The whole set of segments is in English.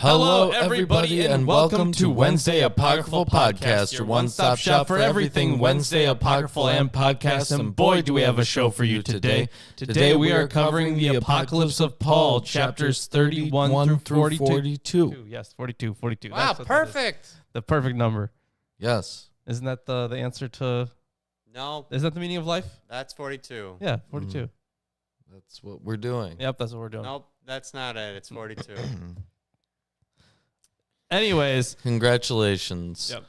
Hello, everybody, and welcome to Wednesday Apocryphal Podcast, your one-stop shop for everything Wednesday Apocryphal and podcasts. And boy, do we have a show for you today. Today we are covering the Apocalypse of Paul, chapters 31 through 42. Yes, 42. Wow, perfect. The perfect number. Yes. Isn't that the answer to... No, Is that the meaning of life? that's 42. Yeah, 42. That's what we're doing. Yep, that's what we're doing. Nope, that's not it. It's 42. Anyways. Congratulations. Yep.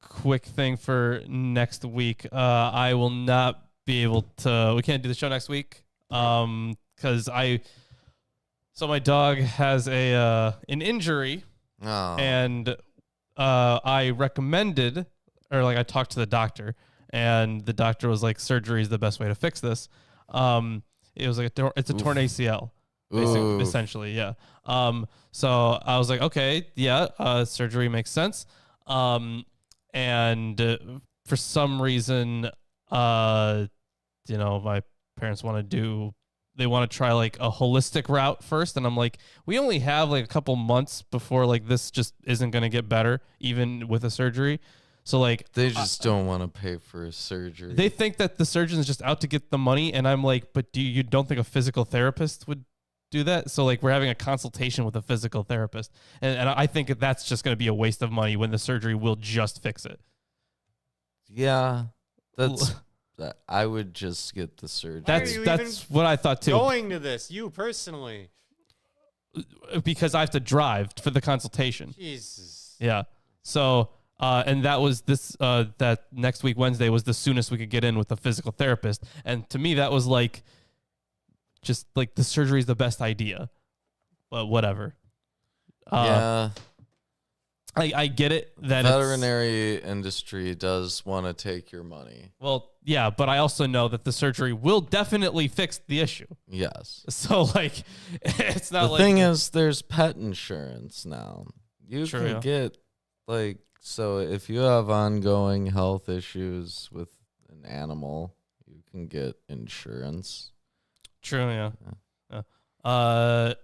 Quick thing for next week. I will not be able to... We can't do the show next week. Because my dog has an injury. Oh. And I recommended, or like I talked to the doctor, and the doctor was like, surgery is the best way to fix this. It was like it's a torn ACL, essentially, yeah. So I was like, okay, yeah, surgery makes sense. And for some reason, my parents want to try like a holistic route first. And I'm like, we only have like a couple months before like this just isn't going to get better, even with a surgery. So like they just don't want to pay for a surgery. They think that the surgeon is just out to get the money. And I'm like, but you don't think a physical therapist would do that? So like we're having a consultation with a physical therapist. And I think that's just going to be a waste of money when the surgery will just fix it. Yeah, I would just get the surgery. That's what I thought too. Going to this, you personally. Because I have to drive for the consultation. Jesus. Yeah. So, and that was that next week, Wednesday, was the soonest we could get in with a physical therapist. And to me, that was like, just like the surgery is the best idea. But whatever. Yeah. I get it that the veterinary industry does want to take your money. Well, yeah, but I also know that the surgery will definitely fix the issue. Yes. So like, it's not the like... thing is, there's pet insurance now. You True, can yeah. get like, so if you have ongoing health issues with an animal, you can get insurance. True, yeah. But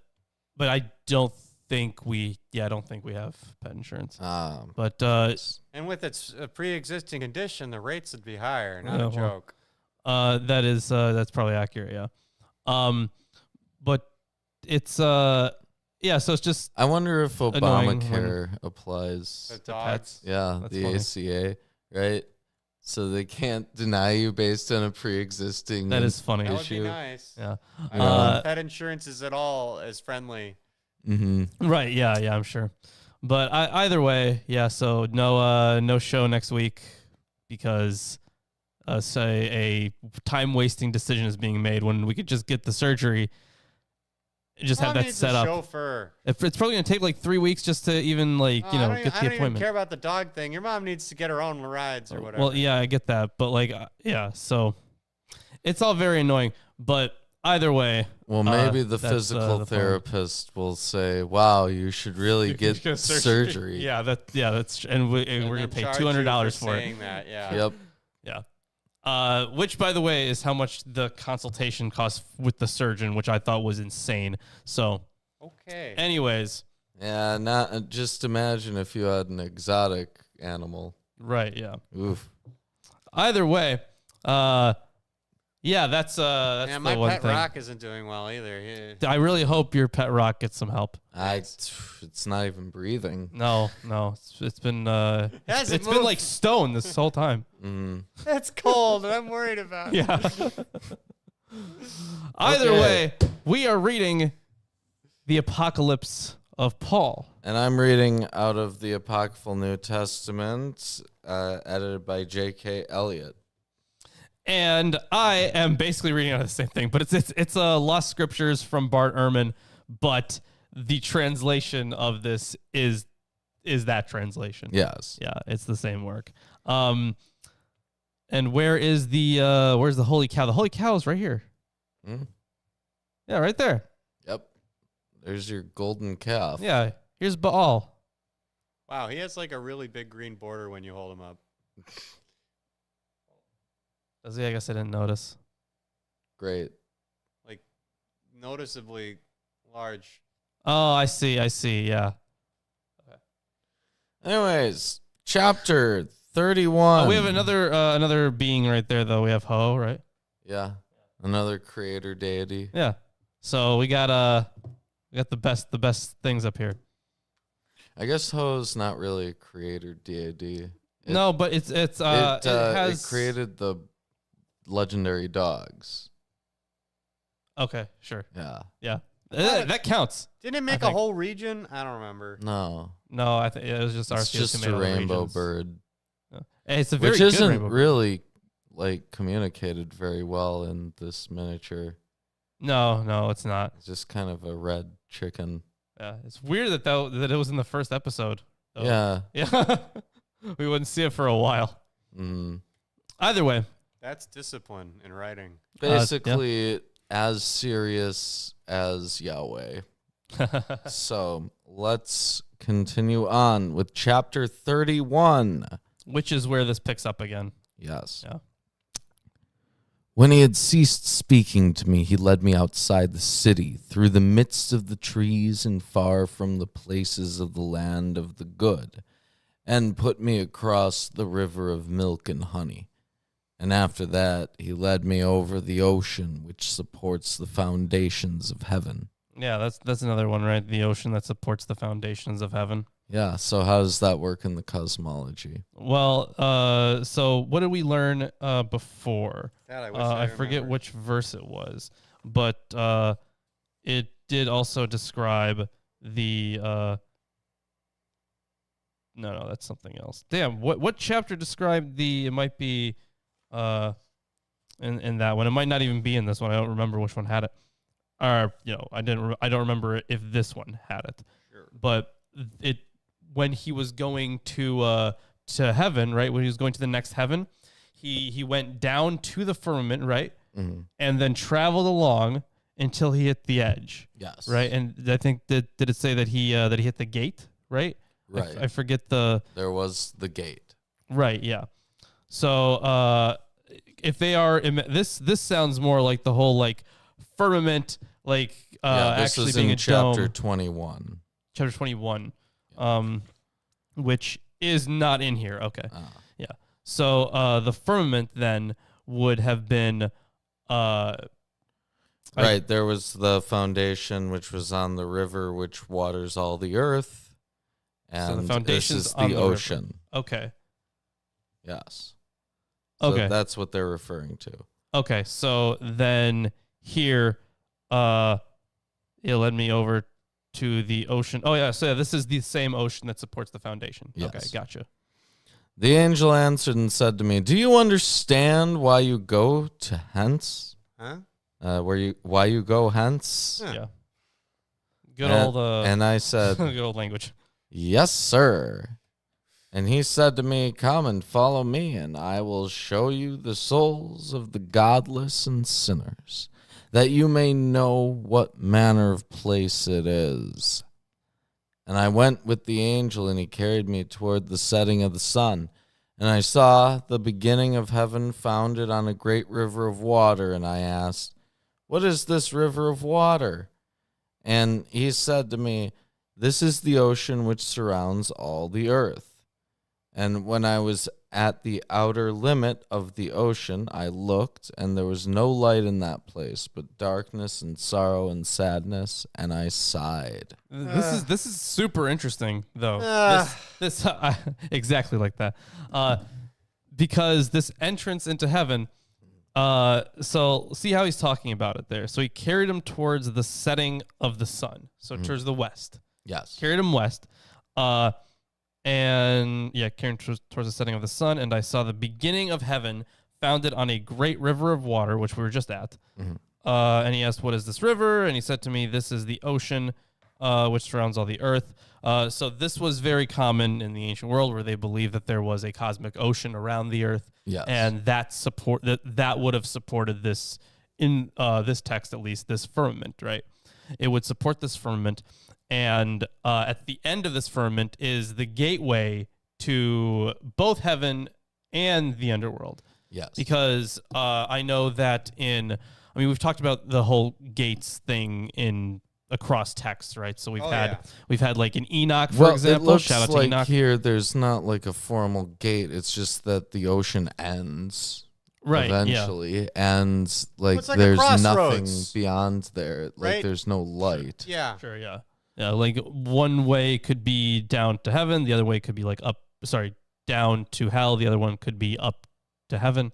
I don't think we have pet insurance. But And with its pre-existing condition, the rates would be higher. Not Yeah, a joke. that's probably accurate, yeah. But it's so it's just I wonder if annoying Obamacare applies. The dogs. Yeah, That's the funny. ACA, right? So they can't deny you based on a pre-existing that is funny. That would be issue. nice. Yeah. I don't think pet insurance is at all as friendly. Mm-hmm. Right, yeah, I'm sure. But either way, yeah, so no show next week because say a time-wasting decision is being made when we could just get the surgery, just have that set up. Chauffeur. It's probably going to take like 3 weeks just to even like, get the I don't even appointment. care about the dog thing. Your mom needs to get her own rides or whatever. Well, yeah, I get that, but like yeah, so it's all very annoying, but either way, Well, maybe the that's, physical the therapist will say, "Wow, you should really get surgery." Yeah, that's and we're gonna pay $200 for it. Saying that, yeah. Yep. Yeah. Which, by the way, is how much the consultation costs with the surgeon, which I thought was insane. So, Okay. anyways, Yeah. Not just imagine if you had an exotic animal. right? Yeah. Oof. Either way, yeah, that's Yeah, the my one pet thing. Rock isn't doing well either. I really hope your pet Rock gets some help. It's not even breathing. No, it's been Hasn't it's been moved. like stone this whole time. That's cold, and I'm worried about it. Yeah. Either Okay. way, we are reading the Apocalypse of Paul. And I'm reading out of the Apocryphal New Testament, edited by J.K. Elliott. And I am basically reading out of the same thing, but it's Lost Scriptures from Bart Ehrman, but the translation of this is that translation. Yes. Yeah, it's the same work. And where's the holy cow? The holy cow is right here. Mm. Yeah, right there. Yep. There's your golden calf. Yeah, here's Baal. Wow, he has like a really big green border when you hold him up. Does he? I guess I didn't notice. Great. Like, noticeably large. Oh, I see. Yeah. Anyways, chapter 31. Oh, we have another being right there, though. We have Ho, right? Yeah, another creator deity. Yeah. So we got the best things up here. I guess Ho's not really a creator deity. No, but it has created the legendary dogs. Okay, sure. Yeah. That counts. Didn't it make a whole region? I don't remember. No, I think it was just it's Arceus just who made a all the rainbow regions. bird, It's a very which good isn't rainbow bird. really like communicated very well in this miniature. No, it's not. It's just kind of a red chicken. Yeah, it's weird that it was in the first episode. Yeah. Yeah. We wouldn't see it for a while. Mm. Either way. That's discipline in writing. Basically, as serious as Yahweh. So let's continue on with chapter 31. Which is where this picks up again. Yes. Yeah. When he had ceased speaking to me, he led me outside the city, through the midst of the trees and far from the places of the land of the good, and put me across the river of milk and honey. And after that, he led me over the ocean, which supports the foundations of heaven. Yeah, that's another one, right? The ocean that supports the foundations of heaven. Yeah, so how does that work in the cosmology? Well, so what did we learn before? God, I wish I forget remembered. which verse it was, but it did also describe the. No, that's something else. Damn, what chapter described the? It might be, in that one. It might not even be in this one. I don't remember which one had it. Or I don't remember if this one had it. Sure. But it when he was going to heaven, right? When he was going to the next heaven, he went down to the firmament, right? Mm-hmm. And then traveled along until he hit the edge. Yes. Right. And I think did it say that he hit the gate, right? Right. I forget the. There was the gate. Right. Yeah. So if they are this sounds more like the whole like firmament, like this actually is being in a chapter dome. 21. Chapter 21, which is not in here. Okay. Yeah. So the firmament then would have been Right, there was the foundation which was on the river which waters all the earth. And So the foundation's this is on the the river. ocean. Okay. Yes. So Okay. that's what they're referring to. Okay. So then here, it led me over to the ocean. Oh yeah. So this is the same ocean that supports the foundation. Yes. Okay. Gotcha. The angel answered and said to me, "Do you understand why you go to hence? Huh? Why you go hence?" Huh. Yeah. Good old And I said, good old language. "Yes, sir." And he said to me, "Come and follow me, and I will show you the souls of the godless and sinners, that you may know what manner of place it is." And I went with the angel, and he carried me toward the setting of the sun. And I saw the beginning of heaven founded on a great river of water. And I asked, "What is this river of water?" And he said to me, "This is the ocean which surrounds all the earth." And when I was at the outer limit of the ocean, I looked, and there was no light in that place, but darkness and sorrow and sadness, and I sighed. This is super interesting though. This exactly like that. Because this entrance into heaven. So see how he's talking about it there. So he carried him towards the setting of the sun. So towards the west. Yes. Carried him west. And yeah, carried him towards the setting of the sun. And I saw the beginning of heaven founded on a great river of water, which we were just at. Mm-hmm. And he asked, "What is this river?" And he said to me, "This is the ocean, which surrounds all the earth." So this was very common in the ancient world, where they believed that there was a cosmic ocean around the earth. Yes. And that would have supported this in this text, at least this firmament, right? It would support this firmament. And at the end of this firmament is the gateway to both heaven and the underworld. Yes. Because I know that we've talked about the whole gates thing in across texts, right? So Oh, yeah. we've had like an Enoch, for example. It looks Shout out to like Enoch. here there's not like a formal gate. It's just that the ocean ends Right, yeah. eventually, and like, It's like a there's nothing crossroads. beyond there. Like Right? there's no light. Yeah. Sure, yeah. Yeah, like one way could be down to heaven, the other way could be like down to hell, the other one could be up to heaven.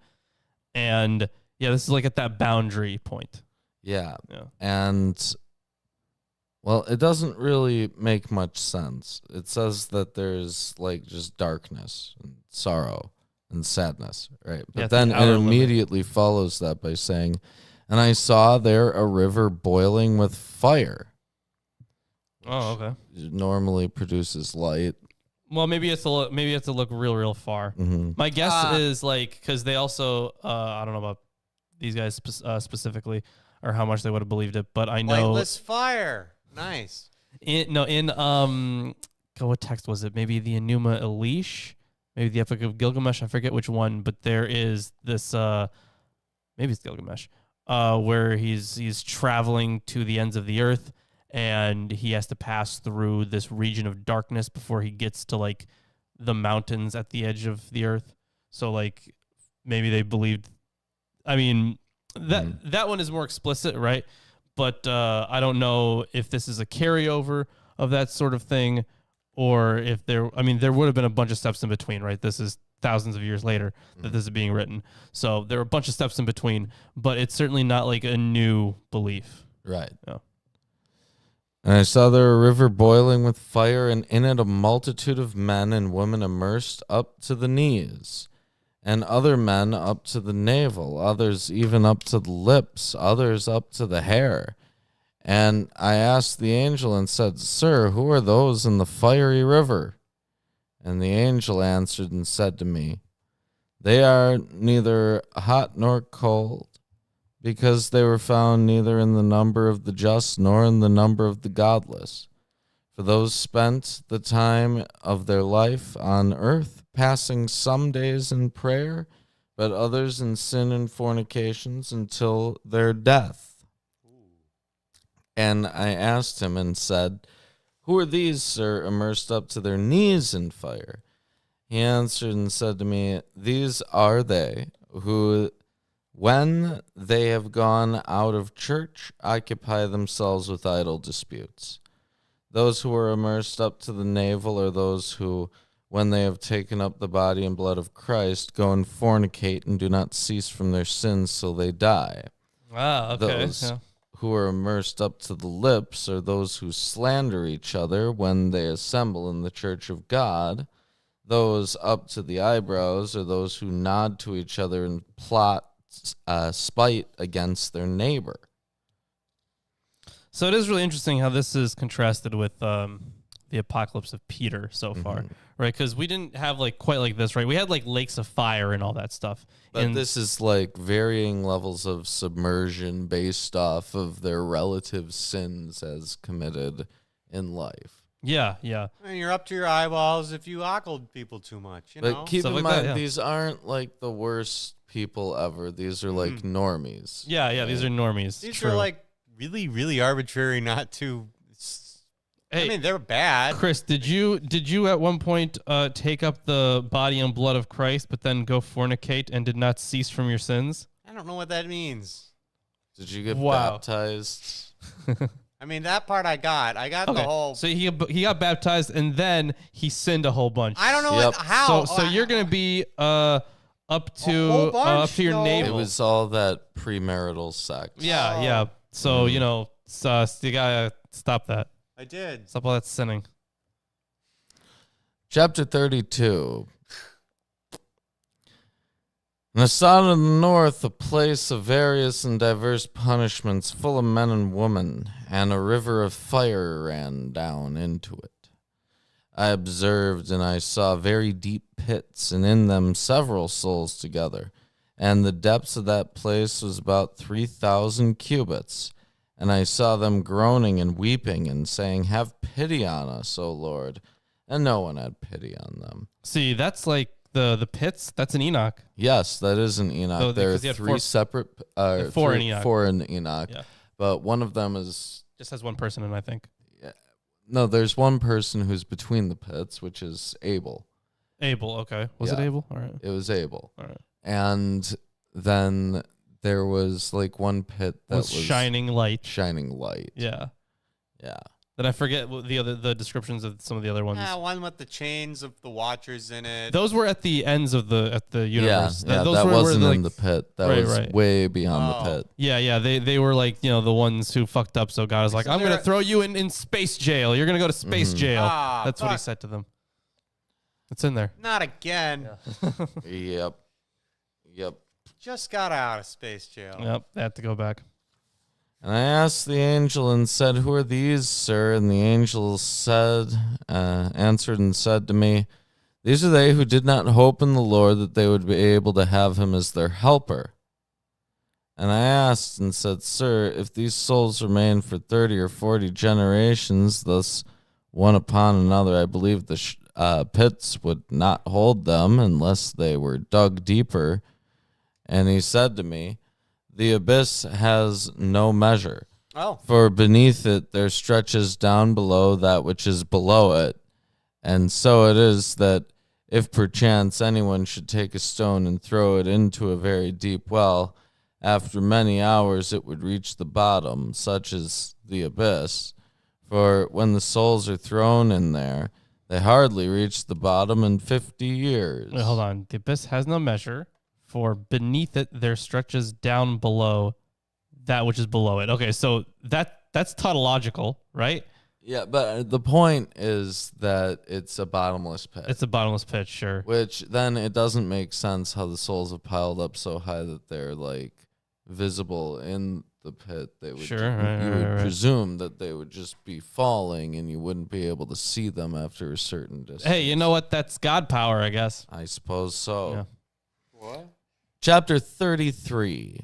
And yeah, this is like at that boundary point. Yeah. Yeah. And well, it doesn't really make much sense. It says that there's like just darkness and sorrow and sadness, right? But Yeah, then the it outer limit. immediately follows that by saying, "And I saw there a river boiling with fire." Oh, okay. It normally produces light. Well, maybe it's to look real far. Mm-hmm. My guess is like, because they also I don't know about these guys specifically or how much they would have believed it, but I know Lightless fire. Nice. What text was it? Maybe the Enuma Elish, maybe the Epic of Gilgamesh. I forget which one, but there is this. Maybe it's Gilgamesh, where he's traveling to the ends of the earth, and he has to pass through this region of darkness before he gets to like the mountains at the edge of the earth. So like maybe they believed. I mean, that one is more explicit, right? But I don't know if this is a carryover of that sort of thing, or if there would have been a bunch of steps in between, right? This is thousands of years later that this is being written. So there are a bunch of steps in between, but it's certainly not like a new belief. Right. Yeah. And I saw there a river boiling with fire, and in it a multitude of men and women immersed up to the knees, and other men up to the navel, others even up to the lips, others up to the hair. And I asked the angel and said, "Sir, who are those in the fiery river?" And the angel answered and said to me, "They are neither hot nor cold, because they were found neither in the number of the just nor in the number of the godless. For those spent the time of their life on earth, passing some days in prayer, but others in sin and fornications until their death." And I asked him and said, "Who are these, sir, immersed up to their knees in fire?" He answered and said to me, "These are they who, when they have gone out of church, occupy themselves with idle disputes. Those who are immersed up to the navel are those who, when they have taken up the body and blood of Christ, go and fornicate and do not cease from their sins till they die. Ah, okay. Those who are immersed up to the lips are those who slander each other when they assemble in the church of God. Those up to the eyebrows are those who nod to each other and plot spite against their neighbor." So it is really interesting how this is contrasted with the Apocalypse of Peter so far, right? Because we didn't have like quite like this, right? We had like lakes of fire and all that stuff. But this is like varying levels of submersion based off of their relative sins as committed in life. Yeah, yeah. And you're up to your eyeballs if you ockled people too much, you know? But keep Stuff in like that, mind, yeah. these aren't like the worst people ever. These are like normies. Yeah, these are normies. These True. are like really, really arbitrary, not too... Hey, I mean, they're bad. Chris, did you at one point take up the body and blood of Christ, but then go fornicate and did not cease from your sins? I don't know what that means. Did you get Wow. baptized? I mean, that part I got. I got the whole... So he got baptized and then he sinned a whole bunch. I don't know Yep. how. So you're gonna be up whole bunch? to your No. navel. It was all that premarital sex. Yeah. So you gotta stop that. I did. Stop all that sinning. Chapter 32. And I saw in the north a place of various and diverse punishments, full of men and women, and a river of fire ran down into it. I observed, and I saw very deep pits, and in them several souls together. And the depths of that place was about 3,000 cubits. And I saw them groaning and weeping and saying, "Have pity on us, O Lord." And no one had pity on them. See, that's like the pits. That's an Enoch. Yes, that is an Enoch. So, There are because you had three four- separate... four in Enoch. Four in Enoch. Yeah. But one of them is Just has one person in, I think. Yeah. No, there's one person who's between the pits, which is Abel. Abel, okay. Was it Yeah. Abel? All right. It was Abel. All right. And then there was like one pit that was shining light. Shining light. Yeah. Yeah. Then I forget what the descriptions of some of the other ones. One with the chains of the Watchers in it. Those were at the ends of the universe. Yeah, those that were wasn't where, in the pit. That Right, was right. way beyond the pit. Yeah. They were like, the ones who fucked up. So God is like, So I'm going to they're- throw you in space jail. You're going to go to space jail. Ah, That's what he fuck. said to them. It's in there. Not again. Yep. Just got out of space jail. Yep. They had to go back. And I asked the angel and said, "Who are these, sir?" And the angel answered and said to me, "These are they who did not hope in the Lord that they would be able to have him as their helper." And I asked and said, "Sir, if these souls remain for 30 or 40 generations, thus one upon another, I believe the pits would not hold them unless they were dug deeper." And he said to me, "The abyss has no measure, for beneath it there stretches down below that which is below it. And so it is that if perchance anyone should take a stone and throw it into a very deep well, after many hours it would reach the bottom, such is the abyss. For when the souls are thrown in there, they hardly reach the bottom in 50 years. Wait, hold on. The abyss has no measure, for beneath it there stretches down below that which is below it. Okay, so that's tautological, right? Yeah, but the point is that it's a bottomless pit. It's a bottomless pit, sure. Which then it doesn't make sense how the souls have piled up so high that they're like visible in the pit. They would you would presume that they would just be falling and you wouldn't be able to see them after a certain distance. Hey, you know what? That's God power, I guess. I suppose so. Yeah. What? Chapter 33.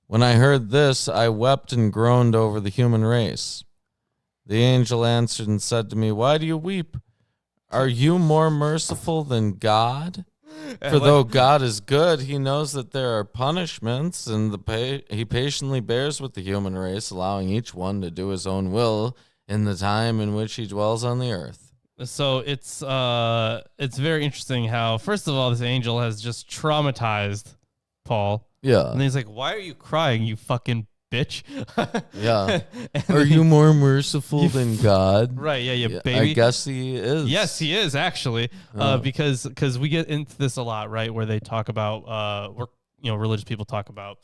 When I heard this, I wept and groaned over the human race. The angel answered and said to me, "Why do you weep? Are you more merciful than God? For though God is good, he knows that there are punishments, and he patiently bears with the human race, allowing each one to do his own will in the time in which he dwells on the earth." So it's very interesting how, first of all, this angel has just traumatized Paul. Yeah. And he's like, "Why are you crying, you fucking bitch?" Yeah. Are you more merciful than God? Right, yeah, baby. I guess he is. Yes, he is actually, because we get into this a lot, right? Where they talk about, religious people talk about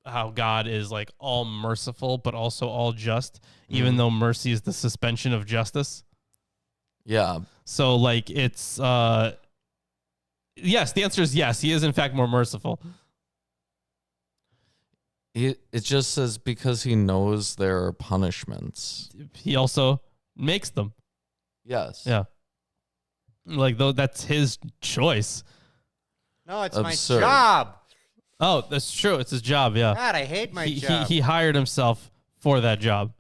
how God is like all merciful, but also all just, even though mercy is the suspension of justice. Yeah. So like it's, yes, the answer is yes. He is in fact more merciful. It just says because he knows there are punishments. He also makes them. Yes. Yeah. Like, though, that's his choice. No, it's Absurd. my job. Oh, that's true. It's his job. Yeah. God, I hate my job. He hired himself for that job.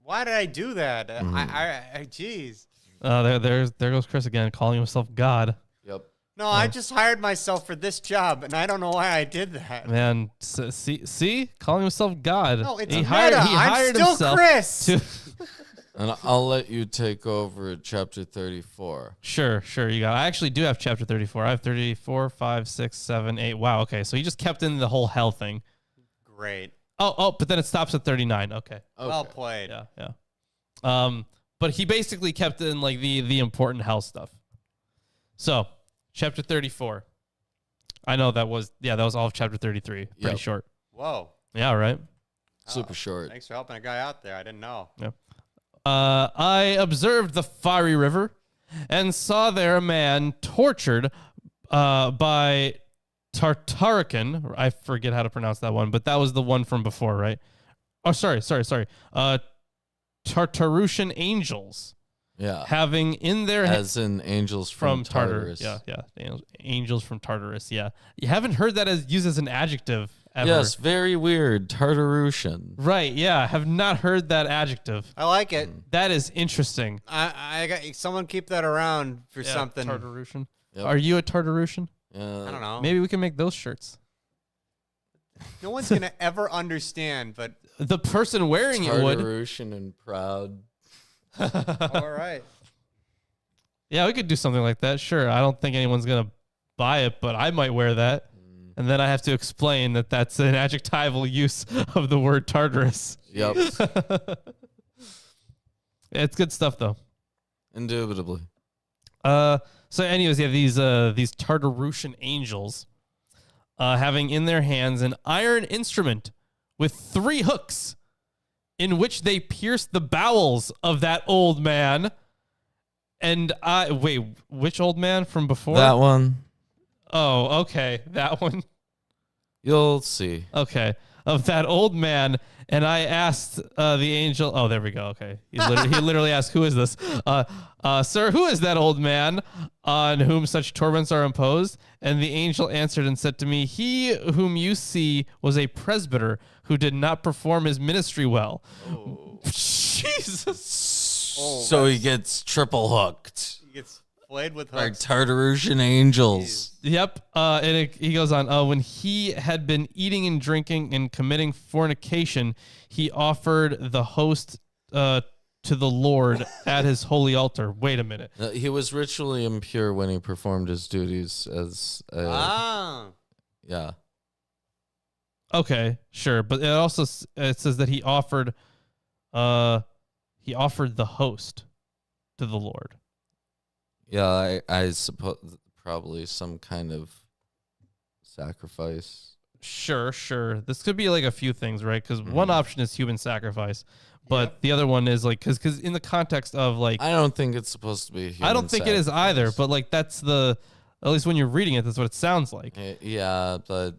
Why did I do that? Jeez. There goes Chris again, calling himself God. Yep. No, I just hired myself for this job, and I don't know why I did that. Man, see, calling himself God. No, it's he meta. hired I'm still himself Chris. to. And I'll let you take over at chapter 34. Sure. You got. I actually do have chapter 34. I have 34, 5, 6, 7, 8. Wow. Okay, so he just kept in the whole hell thing. Great. Oh, but then it stops at 39. Okay. Well played. Yeah. But he basically kept in like the important hell stuff. So, chapter 34. I know that was all of chapter 33. Pretty short. Whoa. Yeah, right. Super short. Thanks for helping a guy out there. I didn't know. Yeah. I observed the fiery river and saw there a man tortured by Tartarican. I forget how to pronounce that one, but that was the one from before, right? Oh, sorry. Tartarusian angels. Yeah. Having in their As in angels from Tartarus. Yeah. Angels from Tartarus. Yeah. You haven't heard that used as an adjective ever. Yes, very weird. Tartarusian. Right. Yeah. Have not heard that adjective. I like it. That is interesting. I got someone keep that around for something. Tartarusian. Yep. Are you a Tartarusian? I don't know. Maybe we can make those shirts. No one's gonna ever understand, but the person wearing it would. Tartarusian and proud. All right. Yeah, we could do something like that. Sure. I don't think anyone's going to buy it, but I might wear that. And then I have to explain that that's an adjectival use of the word Tartarus. Yep. It's good stuff, though. Indubitably. So anyways, yeah, these Tartarusian angels having in their hands an iron instrument with 3 hooks in which they pierced the bowels of that old man. And wait, which old man from before? That one. Oh, okay. That one. You'll see. Okay. Of that old man. And I asked the angel. Oh, there we go. Okay. He literally asked, who is this? Sir, who is that old man on whom such torments are imposed? And the angel answered and said to me, he whom you see was a presbyter who did not perform his ministry well. Oh. Jesus. Oh, So he gets triple hooked. he gets flayed with Our hooks. Tartarusian angels. Yep. He goes on. When he had been eating and drinking and committing fornication, he offered the host to the Lord at his holy altar. Wait a minute. He was ritually impure when he performed his duties as yeah. Okay, sure, but it also it says that he offered the host to the Lord. Yeah, I suppose probably some kind of sacrifice. Sure. This could be like a few things, right? Because one option is human sacrifice, but the other one is like because in the context of like I don't think it's supposed to be. I don't think it is either. But like that's at least when you're reading it, that's what it sounds like. Yeah, but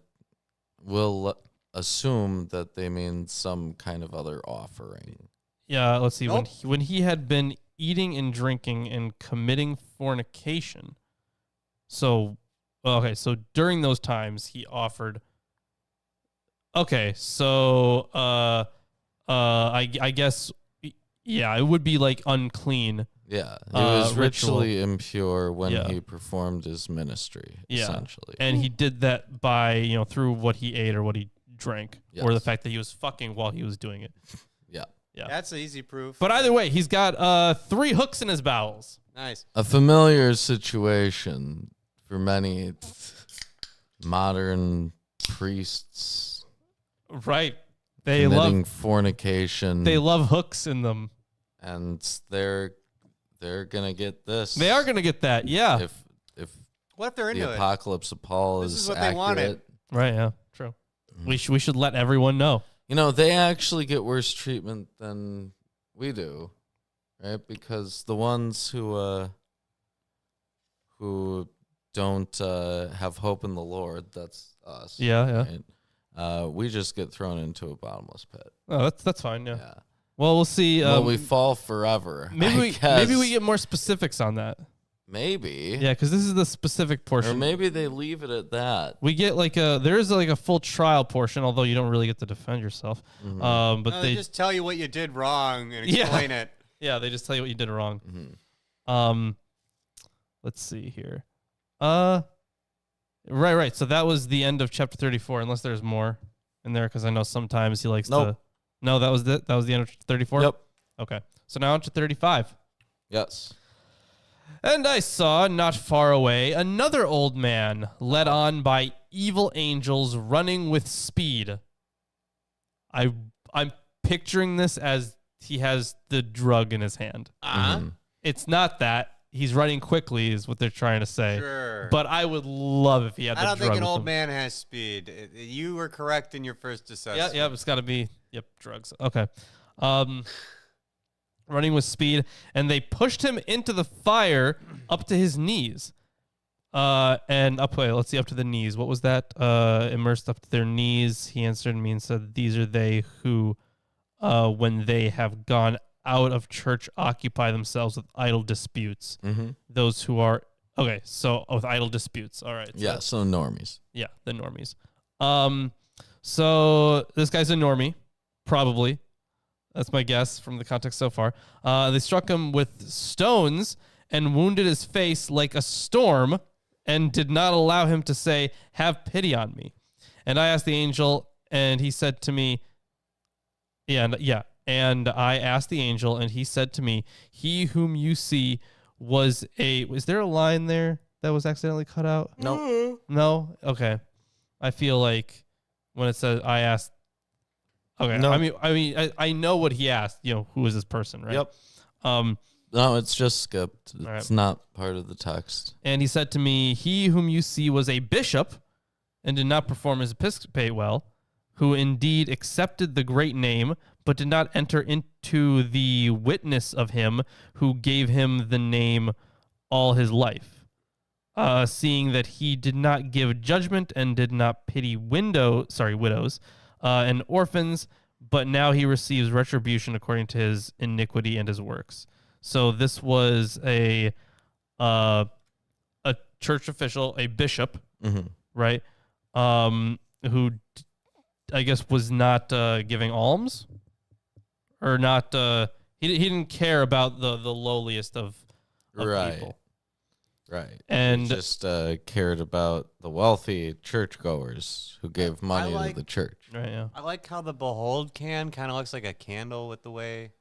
we'll assume that they mean some kind of other offering. Yeah, let's see. Nope. When he had been eating and drinking and committing fornication. So during those times he offered. Okay, so I guess it would be like unclean. Yeah, he was ritual. ritually impure when he performed his ministry, essentially. And he did that by, through what he ate or what he drank, or the fact that he was fucking while he was doing it. Yeah. That's easy proof. But either way, he's got 3 hooks in his bowels. Nice. A familiar situation for many modern priests. Right. They committing love fornication. They love hooks in them. And they're gonna get this. They are gonna get that, yeah. If What if they're into the it? Apocalypse of Paul This is is what accurate. they wanted. Right, yeah. True. We should let everyone know. They actually get worse treatment than we do, right? Because the ones who don't have hope in the Lord, that's us. Yeah. Right? We just get thrown into a bottomless pit. Oh, that's fine, yeah. Well, we'll see. We fall forever. Maybe we get more specifics on that. Maybe. Yeah, because this is the specific portion. Or maybe they leave it at that. We get there is like a full trial portion, although you don't really get to defend yourself. Mm-hmm. But No, they just tell you what you did wrong and explain it. Yeah, they just tell you what you did wrong. Mm-hmm. Let's see here. Right. So that was the end of chapter 34, unless there's more in there, because I know sometimes he likes to. No, that was it. That was the end of 34. Yep. Okay. So now on to 35. Yes. And I saw, not far away, another old man led on by evil angels running with speed. I'm picturing this as he has the drug in his hand. Mm-hmm. It's not that. He's running quickly is what they're trying to say. Sure. But I would love if he had the drug. I don't think an with old him. man has speed. You were correct in your first assessment. Yeah, it's got to be, drugs. Okay. Running with speed, and they pushed him into the fire up to his knees. Let's see, up to the knees. What was that? Immersed up to their knees. He answered me and said, these are they who, when they have gone out of church, occupy themselves with idle disputes. Mm-hmm. Those who are, okay, so with idle disputes. All right. So normies. Yeah, the normies. So this guy's a normie, probably. That's my guess from the context so far. They struck him with stones and wounded his face like a storm and did not allow him to say, have pity on me. And I asked the angel, and he said to me, And I asked the angel, and he said to me, "He whom you see was a." Was there a line there that was accidentally cut out? Nope. No. Okay. I feel like when it says I asked. Okay. No. I know what he asked. Who is this person, right? Yep. No, it's just skipped. It's not part of the text. And he said to me, "He whom you see was a bishop, and did not perform his episcopate well, who indeed accepted the great name, but did not enter into the witness of him who gave him the name all his life, seeing that he did not give judgment and did not pity widows and orphans, but now he receives retribution according to his iniquity and his works." So this was a church official, a bishop, right? Who I guess was not giving alms, or not. He didn't care about the lowliest of people. Right. And he just cared about the wealthy churchgoers who gave money to the church. Right, yeah. I like how the Behold can kind of looks like a candle with the way.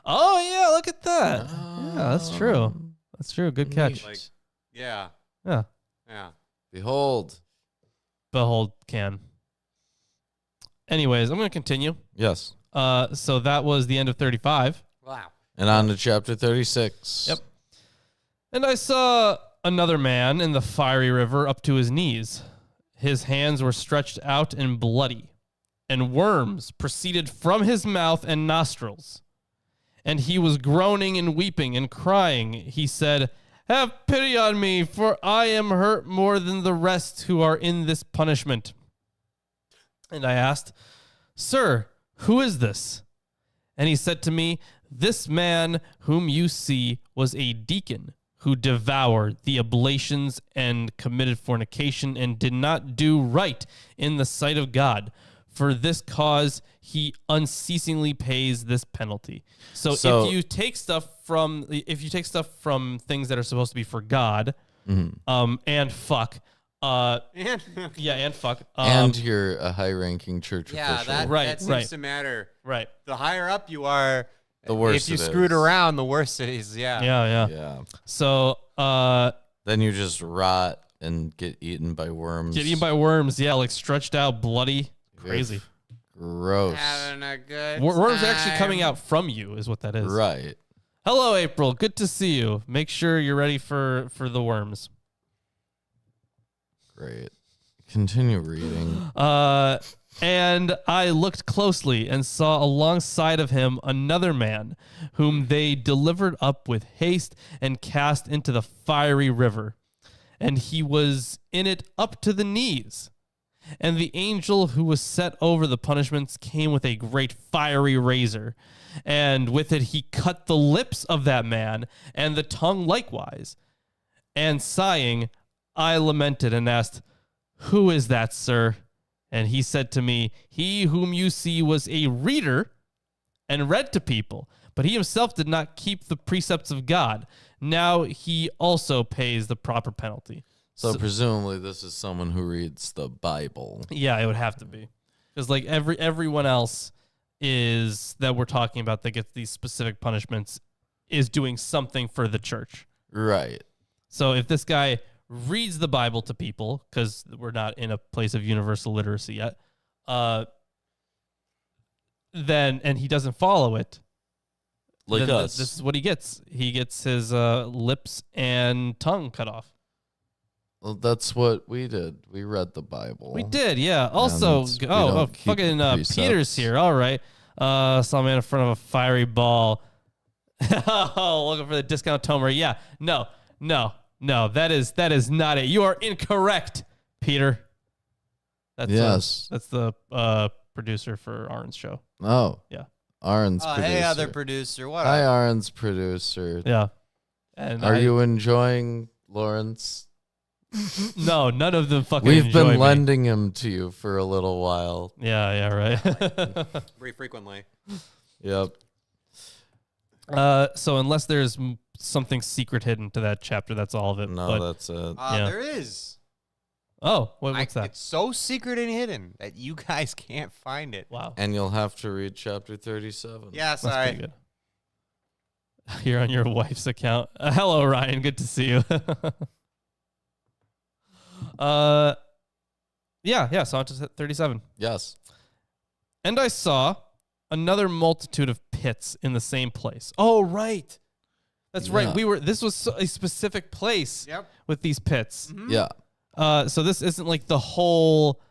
Oh, yeah, look at that. Yeah, that's true. That's true. Good catch. Like, yeah. Yeah. Yeah. Behold can. Anyways, I'm going to continue. Yes. So that was the end of 35. Wow. And on to chapter 36. Yep. And I saw another man in the fiery river up to his knees. His hands were stretched out and bloody, and worms proceeded from his mouth and nostrils. And he was groaning and weeping and crying. He said, "Have pity on me, for I am hurt more than the rest who are in this punishment." And I asked, "Sir, who is this?" And he said to me, "This man whom you see was a deacon who devoured the oblations and committed fornication and did not do right in the sight of God. For this cause, he unceasingly pays this penalty." So if you take stuff from things that are supposed to be for God, and fuck, and fuck, and you're a high-ranking church official, that seems to matter. Right. The higher up you are, the worse. If you screwed around, the worse it is. Yeah. So then you just rot and get eaten by worms. Yeah, like stretched out, bloody. Crazy. Gross. Having a good Worms time. actually coming out from you is what that is. Right. Hello, April. Good to see you. Make sure you're ready for the worms. Great. Continue reading. And I looked closely and saw alongside of him another man whom they delivered up with haste and cast into the fiery river. And he was in it up to the knees. And the angel who was set over the punishments came with a great fiery razor, and with it he cut the lips of that man and the tongue likewise. And sighing, I lamented and asked, "Who is that, sir?" And he said to me, "He whom you see was a reader and read to people, but he himself did not keep the precepts of God. Now he also pays the proper penalty." So presumably this is someone who reads the Bible. Yeah, it would have to be. Because like everyone else is that we're talking about that gets these specific punishments is doing something for the church. Right. So if this guy reads the Bible to people, because we're not in a place of universal literacy yet, then and he doesn't follow it, like then us. This is what he gets. He gets his lips and tongue cut off. Well, that's what we did. We read the Bible. We did, yeah. Also, fucking Peter's here. All right. Saw a man in front of a fiery ball. Looking for the discount tomer. Yeah. No. That is not it. You are incorrect, Peter. That's the producer for Aaron's show. Oh. Yeah. Aaron's producer. Hey, other producer. What Hi, up? Aaron's producer. Yeah. And are you enjoying Lawrence? No, none of them fucking We've enjoy been me. lending him to you for a little while. Yeah, right. Very frequently. Yep. So unless there's something secret hidden to that chapter, that's all of it. No, but that's it. Yeah. There is. Oh, what's that? It's so secret and hidden that you guys can't find it. Wow. And you'll have to read chapter 37. Yeah, That's sorry. pretty good. You're on your wife's account. Hello, Ryan. Good to see you. Yeah. So on to 37. Yes. And I saw another multitude of pits in the same place. Oh, right. That's right. This was a specific place with these pits. Mm-hmm. Yeah. So this isn't like the whole,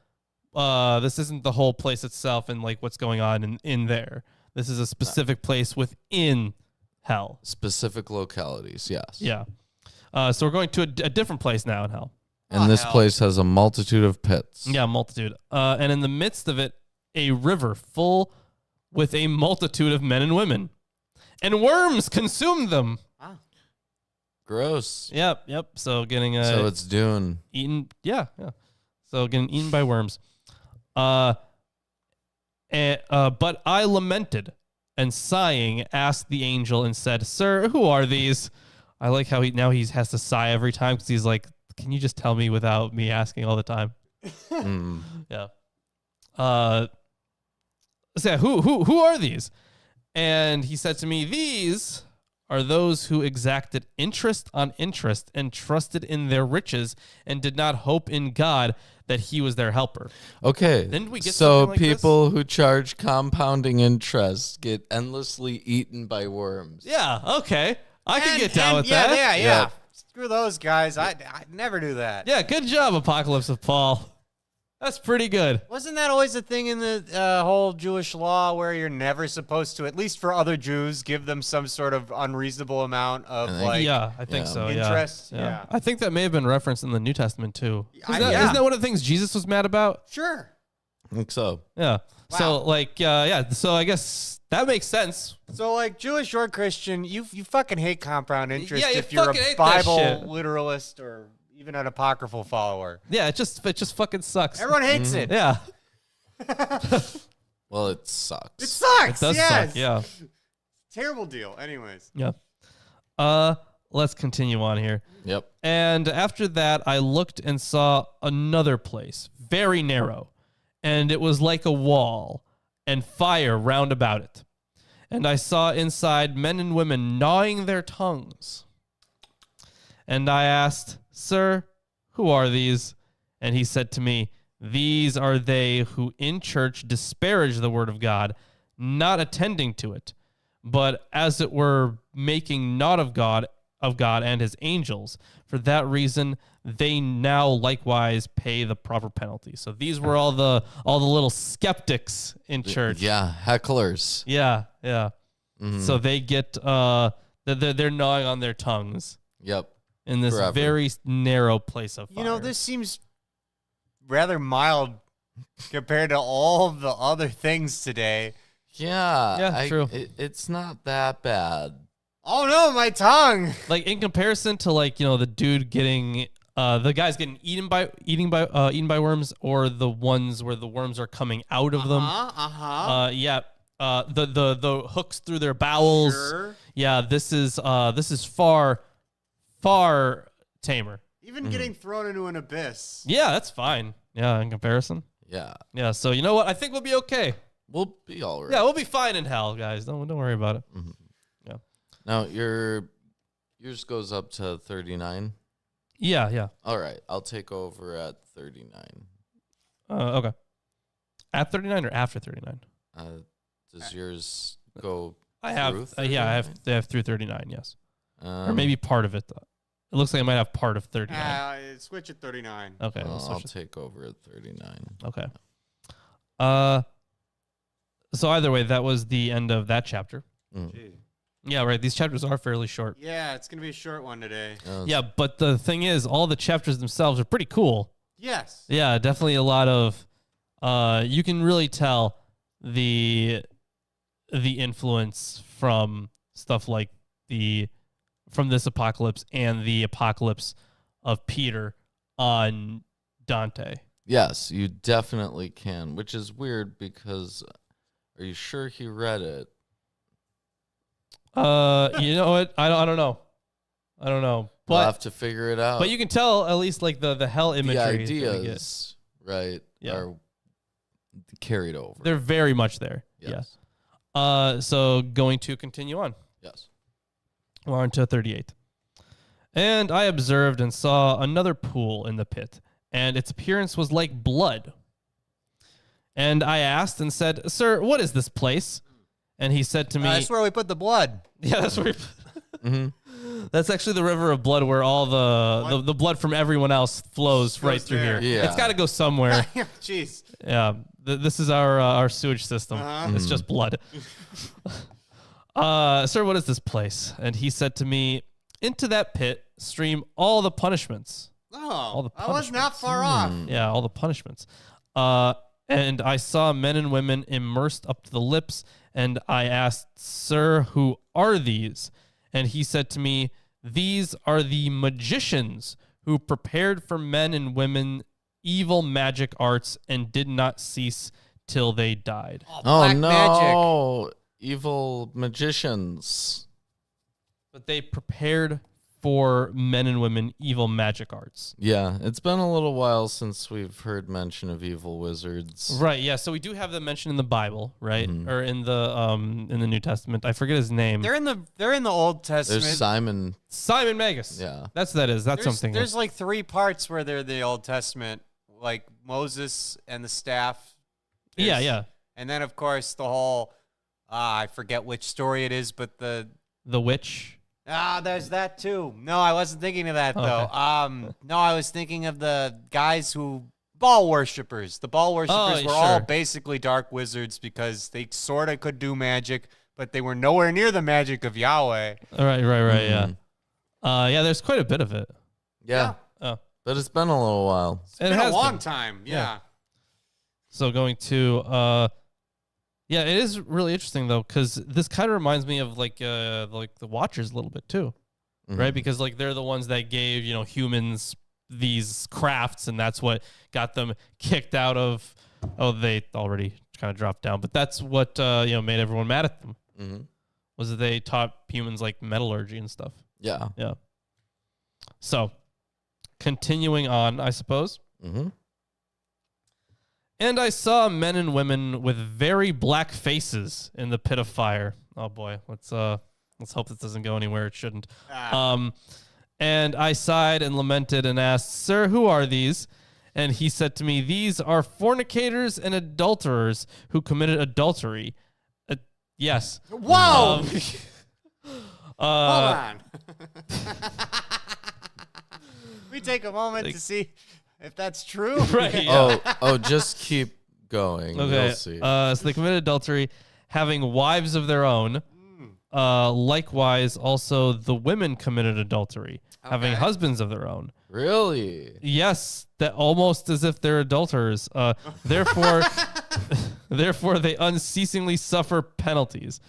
this isn't the whole place itself and like what's going on in there. This is a specific place within hell. Specific localities, yes. Yeah. So we're going to a different place now in hell. And this place has a multitude of pits. Yeah, multitude. And in the midst of it, a river full with a multitude of men and women. And worms consumed them. Gross. Yep. So getting So it's Dune. eaten. Yeah. So getting eaten by worms. But I lamented and sighing asked the angel and said, "Sir, who are these?" I like how he has to sigh every time because he's like, "Can you just tell me without me asking all the time?" Yeah. So who are these? And he said to me, "These are those who exacted interest on interest and trusted in their riches and did not hope in God that he was their helper." Okay. Didn't we get so something like people who charge compounding interest get endlessly eaten by worms. Yeah, okay. I can get down with yeah, that. Yeah. Screw those guys. I'd never do that. Yeah, good job, Apocalypse of Paul. That's pretty good. Wasn't that always a thing in the whole Jewish law where you're never supposed to, at least for other Jews, give them some sort of unreasonable amount of I think so. interest? Yeah. I think that may have been referenced in the New Testament too. Isn't yeah. that one of the things Jesus was mad about? Sure. I think so. Yeah. Wow. So So I guess that makes sense. So like Jewish or Christian, you fucking hate compound interest Yeah, you if you're fucking a hate that Bible shit. literalist or even an apocryphal follower. Yeah, it just fucking sucks. Everyone hates it. Yeah. Well, it sucks. It sucks. It does yes. suck. Yeah. Terrible deal. Anyways. Yeah. Let's continue on here. Yep. And after that, I looked and saw another place, very narrow, and it was like a wall, and fire round about it. And I saw inside men and women gnawing their tongues. And I asked, "Sir, who are these?" And he said to me, "These are they who in church disparage the word of God, not attending to it, but as it were making naught of God and his angels. For that reason, they now likewise pay the proper penalty." So these were all the little skeptics in church. Yeah, hecklers. Yeah. Mhm. So they get they're gnawing on their tongues Yep. in this Forever. very narrow place of fire. You know, this seems rather mild compared to all the other things today. Yeah. True. It's not that bad. Oh no, my tongue. Like in comparison to the dude getting the guys getting eaten by worms, or the ones where the worms are coming out of them. Yeah. The hooks through their bowels. Sure. Yeah, this is far tamer. Even getting thrown into an abyss. Yeah, that's fine. Yeah, in comparison. Yeah. Yeah, so you know what? I think we'll be okay. We'll be all right. Yeah, we'll be fine in hell, guys. Don't worry about it. Mhm. Yeah. Now, yours goes up to 39. Yeah. All right. I'll take over at 39. Okay. At 39 or after 39? Does yours go I have. through I 39? have through 39. Yes, or Um, maybe part of it. It looks like I might have part of 39. Switch at 39. Okay. well, we'll I'll switch it. take over at 39. Okay. So either way, that was the end of that chapter. Gee. Yeah, right. These chapters are fairly short. Yeah, it's going to be a short one today. Yeah, but the thing is, all the chapters themselves are pretty cool. Yes. Yeah, definitely a lot of. You can really tell the influence from stuff like from this apocalypse and the apocalypse of Peter on Dante. Yes, you definitely can, which is weird because are you sure he read it? You know what? I don't know. we'll have to figure it out. But you can tell at least like the hell imagery. The ideas, right, are carried over. They're very much there. Yes. So going to continue on. Yes. We're on to 38. And I observed and saw another pool in the pit, and its appearance was like blood. And I asked and said, "Sir, what is this place?" And he said to me, "That's where we put the blood." Yeah, that's where That's actually the river of blood where all the blood from everyone else flows right through here. Yeah. It's got to go somewhere. Jeez. Yeah, this is our sewage system. It's just blood. Sir, what is this place? And he said to me, "Into that pit stream all the punishments." Oh, I was not far off. Yeah, all the punishments. And I saw men and women immersed up to the lips, and I asked, "Sir, who are these?" And he said to me, "These are the magicians who prepared for men and women evil magic arts and did not cease till they died." Black no. magic. Evil magicians. But they prepared for men and women evil magic arts. Yeah, it's been a little while since we've heard mention of evil wizards. Right, yeah. So we do have them mentioned in the Bible, right? Or in the New Testament. I forget his name. They're in the Old Testament. There's Simon. Simon Magus. Yeah. That's something. There's like 3 parts where they're the Old Testament, like Moses and the staff. Yeah. And then of course the whole I forget which story it is, but the witch. There's that too. No, I wasn't thinking of that though. No, I was thinking of the guys ball worshippers. The ball worshippers were all basically dark wizards because they sort of could do magic, but they were nowhere near the magic of Yahweh. Right, yeah. Yeah, there's quite a bit of it. Yeah. Oh. But it's been a little while. It's been a long time. Yeah. So going to yeah, it is really interesting though, because this kind of reminds me of like the Watchers a little bit too, right? Because like they're the ones that gave humans these crafts, and that's what got them kicked out of. Oh, they already kind of dropped down, but that's what made everyone mad at them. Was that they taught humans like metallurgy and stuff. Yeah. So continuing on, I suppose. And I saw men and women with very black faces in the pit of fire. Oh boy, let's hope this doesn't go anywhere it shouldn't. And I sighed and lamented and asked, "Sir, who are these?" And he said to me, "These are fornicators and adulterers who committed adultery." Yes. Whoa! Hold on. We take a moment to see if that's true. Right. Yeah. Just keep going. Okay. You'll see. So they committed adultery, having wives of their own. Likewise, also the women committed adultery, having husbands of their own. Really? Yes, that almost as if they're adulterers. Therefore, they unceasingly suffer penalties.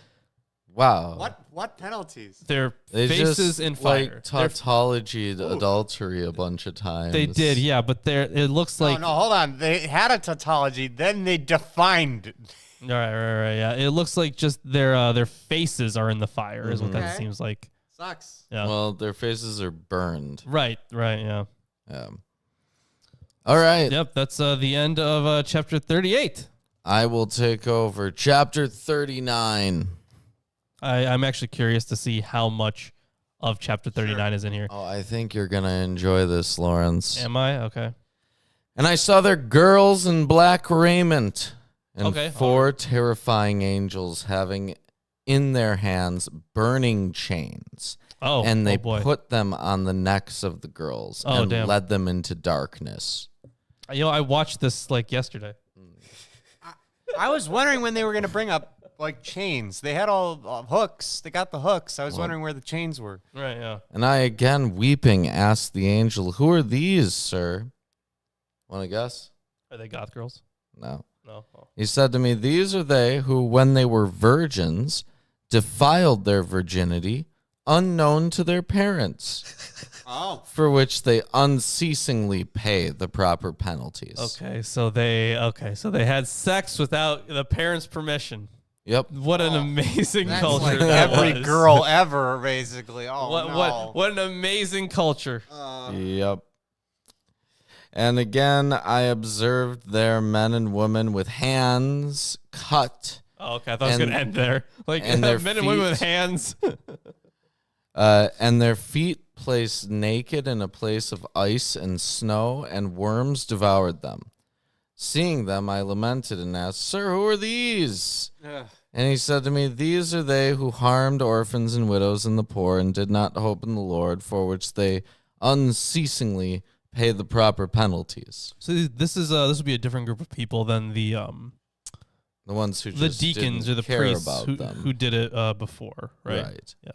Wow. What penalties? Their They faces just, in fire. like tautologied adultery a bunch of times. They did, yeah, but it looks like... No, hold on. They had a tautology, then they defined... Right, yeah. It looks like just their faces are in the fire, is what that seems like. Sucks. Yeah. Well, their faces are burned. Right, yeah. All right. Yep, that's the end of chapter 38. I will take over. Chapter 39. I'm actually curious to see how much of chapter 39 is in here. Oh, I think you're going to enjoy this, Lawrence. Am I? Okay. And I saw their girls in black raiment and 4 terrifying angels having in their hands burning chains. Oh, and they boy. put them on the necks of the girls and led them into darkness. I watched this like yesterday. I was wondering when they were going to bring up like chains. They had all hooks. They got the hooks. I was wondering where the chains were. Right, yeah. And I, again, weeping, asked the angel, "Who are these, sir?" Want to guess? Are they goth girls? No. No. Oh. He said to me, "These are they who, when they were virgins, defiled their virginity, unknown to their parents, for which they unceasingly pay the proper penalties." Okay, so they had sex without the parents' permission. Yep. What an amazing That's culture like that every was. girl ever, basically. Oh, What an amazing culture. Yep. And again, I observed there men and women with hands cut. Oh, okay. I thought I was going to end there. Like, and men their and women with feet- hands. And their feet placed naked in a place of ice and snow, and worms devoured them. Seeing them, I lamented and asked, Sir, who are these? And he said to me, These are they who harmed orphans and widows and the poor, and did not hope in the Lord, for which they unceasingly pay the proper penalties. So this would be a different group of people than the ones who the just deacons didn't or the care priests about them. who did it before, right? Yeah.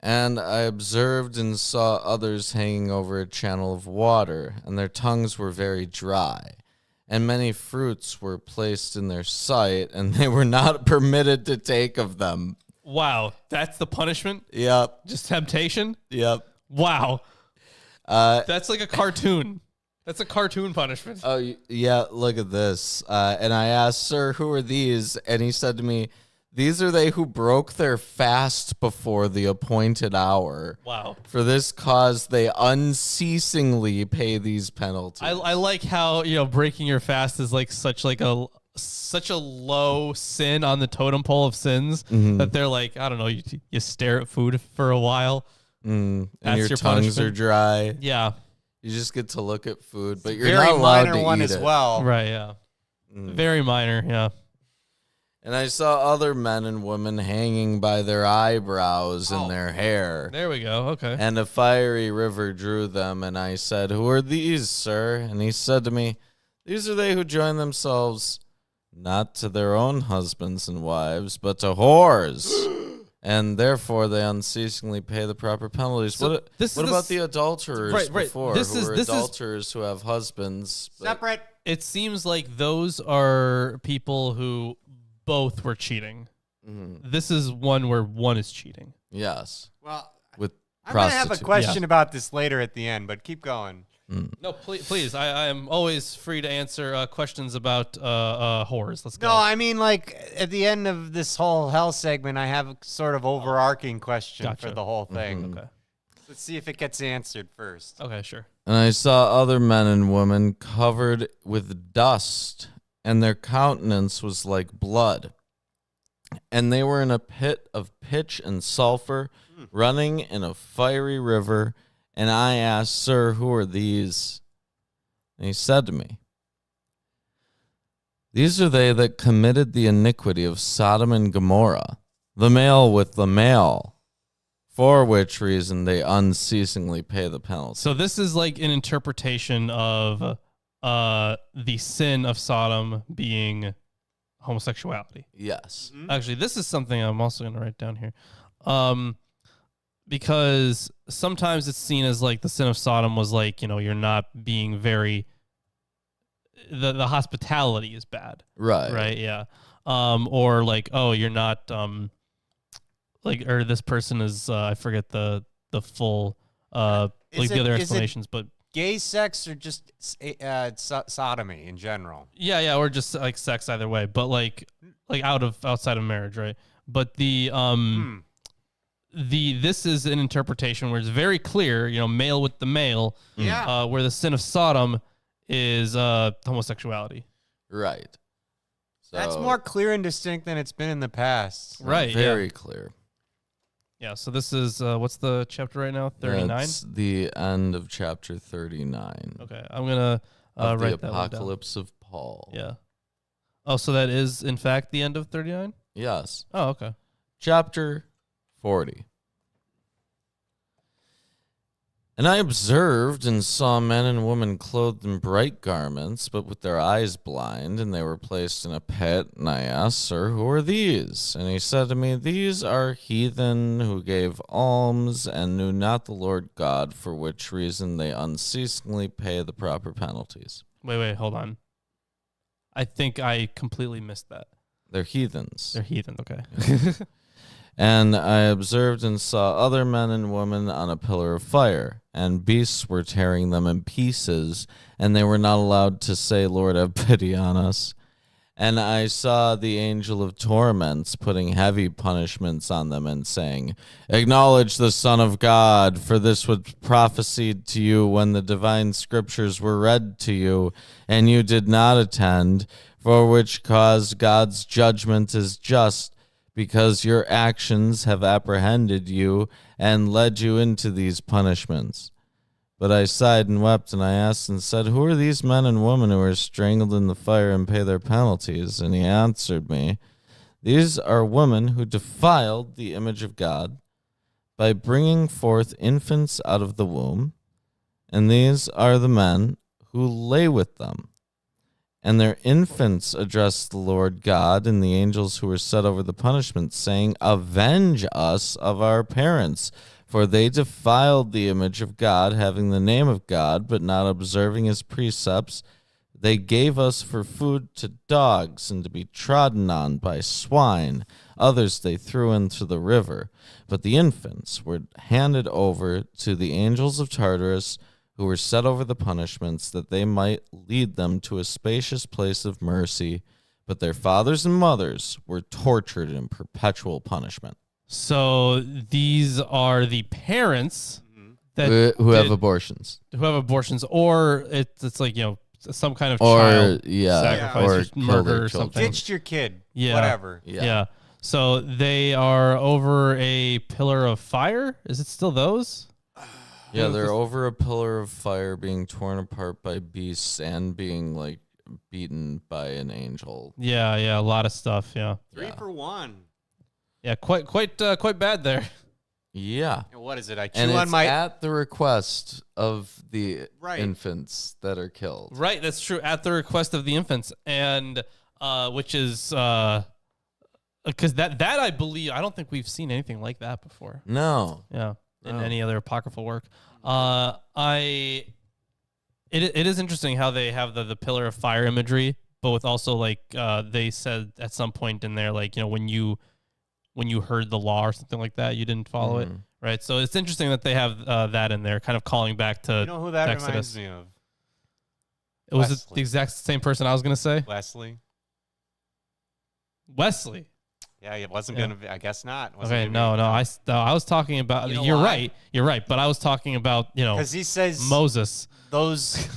And I observed and saw others hanging over a channel of water, and their tongues were very dry. And many fruits were placed in their sight, and they were not permitted to take of them. Wow, that's the punishment? Yep. Just temptation? Yep. Wow. That's like a cartoon. That's a cartoon punishment. Oh, yeah, look at this. And I asked, Sir, who are these? And he said to me, These are they who broke their fast before the appointed hour. Wow. For this cause, they unceasingly pay these penalties. I like how, breaking your fast is like such a low sin on the totem pole of sins that they're like, I don't know, you stare at food for a while. And That's your your tongues punishment. are dry. Yeah. You just get to look at food, but you're Very not allowed minor to one eat as it. well. Right, yeah. Very minor, yeah. And I saw other men and women hanging by their eyebrows and their hair. There we go. Okay. And a fiery river drew them, and I said, Who are these, sir? And he said to me, These are they who join themselves not to their own husbands and wives, but to whores. And therefore they unceasingly pay the proper penalties. So what about the adulterers Right. before? This who is- were this is- adulterers who have husbands. but- Separate. It seems like those are people who both were cheating. This is one where one is cheating. Yes. Well, With I'm going to have a prostitutes. question about this later at the end, but keep going. No, please. I am always free to answer questions about whores. Let's go. No, I mean, like, at the end of this whole hell segment, I have a sort of overarching question Gotcha. for the whole thing. Okay. Let's see if it gets answered first. Okay, sure. And I saw other men and women covered with dust, and their countenance was like blood. And they were in a pit of pitch and sulfur, running in a fiery river. And I asked, Sir, who are these? And he said to me, These are they that committed the iniquity of Sodom and Gomorrah, the male with the male, for which reason they unceasingly pay the penalty. So this is like an interpretation of the sin of Sodom being homosexuality. Yes. Actually, this is something I'm also going to write down here. Because sometimes it's seen as like the sin of Sodom was like, you're not being very, the hospitality is bad. Right. Right. Yeah. Or like, oh, you're not, like, or this person is, I forget the full, like the other explanations, but Gay sex or just sodomy in general? yeah, or just like sex either way, but like outside of marriage, right? But this is an interpretation where it's very clear, male with the male, Yeah. where the sin of Sodom is homosexuality. Right. So That's more clear and distinct than it's been in the past. Right. Very Yeah. clear. Yeah. So this is what's the chapter right now? 39. That's the end of chapter 39 Okay, I'm gonna of the write that one down. Apocalypse of Paul. Yeah. Oh, so that is in fact the end of 39. Yes. Oh, okay. Chapter 40. And I observed and saw men and women clothed in bright garments, but with their eyes blind, and they were placed in a pit. And I asked, Sir, who are these? And he said to me, These are heathen who gave alms and knew not the Lord God, for which reason they unceasingly pay the proper penalties. Wait, hold on. I think I completely missed that. They're heathens. They're heathen. Okay. And I observed and saw other men and women on a pillar of fire, and beasts were tearing them in pieces, and they were not allowed to say, Lord, have pity on us. And I saw the angel of torments putting heavy punishments on them and saying, "Acknowledge the Son of God, for this was prophesied to you when the divine scriptures were read to you, and you did not attend, for which cause God's judgment is just, because your actions have apprehended you and led you into these punishments." But I sighed and wept, and I asked and said, "Who are these men and women who are strangled in the fire and pay their penalties?" And he answered me, "These are women who defiled the image of God by bringing forth infants out of the womb, and these are the men who lay with them. And their infants addressed the Lord God and the angels who were set over the punishment, saying, 'Avenge us of our parents, for they defiled the image of God, having the name of God, but not observing his precepts. They gave us for food to dogs and to be trodden on by swine. Others they threw into the river. But the infants were handed over to the angels of Tartarus, who were set over the punishments, that they might lead them to a spacious place of mercy. But their fathers and mothers were tortured in perpetual punishment.'" So these are the parents that who have abortions. Or it's like, some kind of Or, child yeah, sacrifice or or murder or children. something. Ditched your kid. Yeah. Whatever. Yeah. So they are over a pillar of fire. Is it still those? Yeah, they're over a pillar of fire, being torn apart by beasts and being like beaten by an angel. Yeah, a lot of stuff. Yeah, 3 for 1. Yeah, quite bad there. Yeah. What is it? I chew And on it's my at the request of the infants that are killed. Right, that's true. At the request of the infants, and which is because that I believe, I don't think we've seen anything like that before. No. Yeah, in any other apocryphal work. It is interesting how they have the pillar of fire imagery, but with also like they said at some point in there, like, when you heard the law or something like that, you didn't follow it, right? So it's interesting that they have that in there, kind of calling back to You know who that Exodus. reminds me of? It was the exact same person I was going to say. Wesley. Yeah, it wasn't going to be. I guess not. Okay, no. I was talking about. You're right. But I was talking about, because he says Moses. Those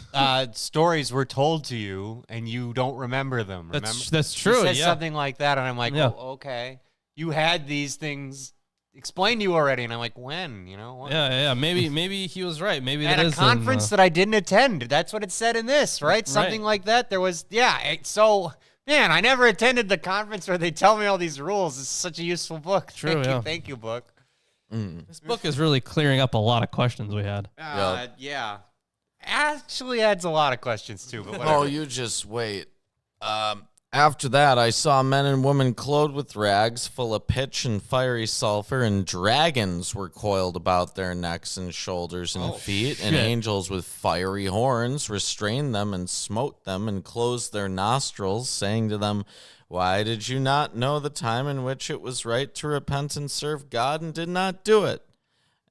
stories were told to you, and you don't remember them. Remember? That's true. He says something like that, and I'm like, oh, okay. You had these things explained to you already, and I'm like, when? When? Yeah. Maybe he was right. Maybe at a conference that I didn't attend. That's what it said in this, right? Something like that. There was, so. Man, I never attended the conference where they tell me all these rules. It's such a useful book. True, Thank you, book. This book is really clearing up a lot of questions we had. Yeah. Actually adds a lot of questions, too. But whatever. Oh, you just wait. After that, I saw men and women clothed with rags full of pitch and fiery sulfur, and dragons were coiled about their necks and shoulders and feet, and angels with fiery horns restrained them and smote them and closed their nostrils, saying to them, "Why did you not know the time in which it was right to repent and serve God, and did not do it?"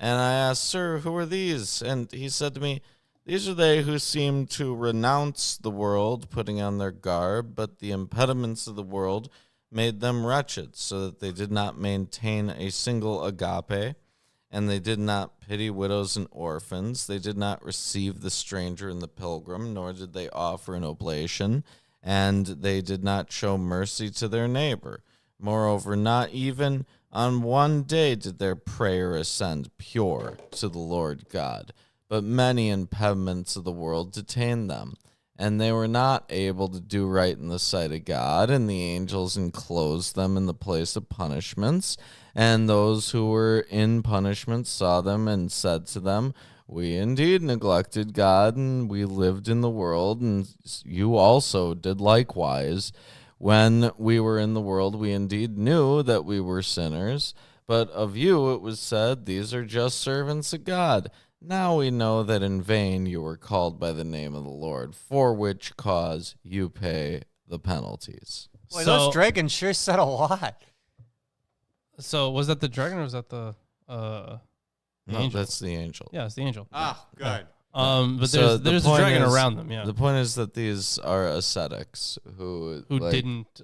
And I asked, "Sir, who are these?" And he said to me, "These are they who seem to renounce the world, putting on their garb, but the impediments of the world made them wretched, so that they did not maintain a single agape, and they did not pity widows and orphans. They did not receive the stranger and the pilgrim, nor did they offer an oblation, and they did not show mercy to their neighbor. Moreover, not even on one day did their prayer ascend pure to the Lord God. But many impediments of the world detained them, and they were not able to do right in the sight of God, and the angels enclosed them in the place of punishments. And those who were in punishment saw them and said to them, 'We indeed neglected God, and we lived in the world, and you also did likewise. When we were in the world, we indeed knew that we were sinners, but of you it was said, These are just servants of God. Now we know that in vain you were called by the name of the Lord, for which cause you pay the penalties.'" Boy, those dragons sure said a lot. So was that the dragon or was that the No, angel? that's the angel. Yeah, it's the angel. Ah, good. But So there's the a dragon point is- around them. Yeah. The point is that these are ascetics who like, Didn't.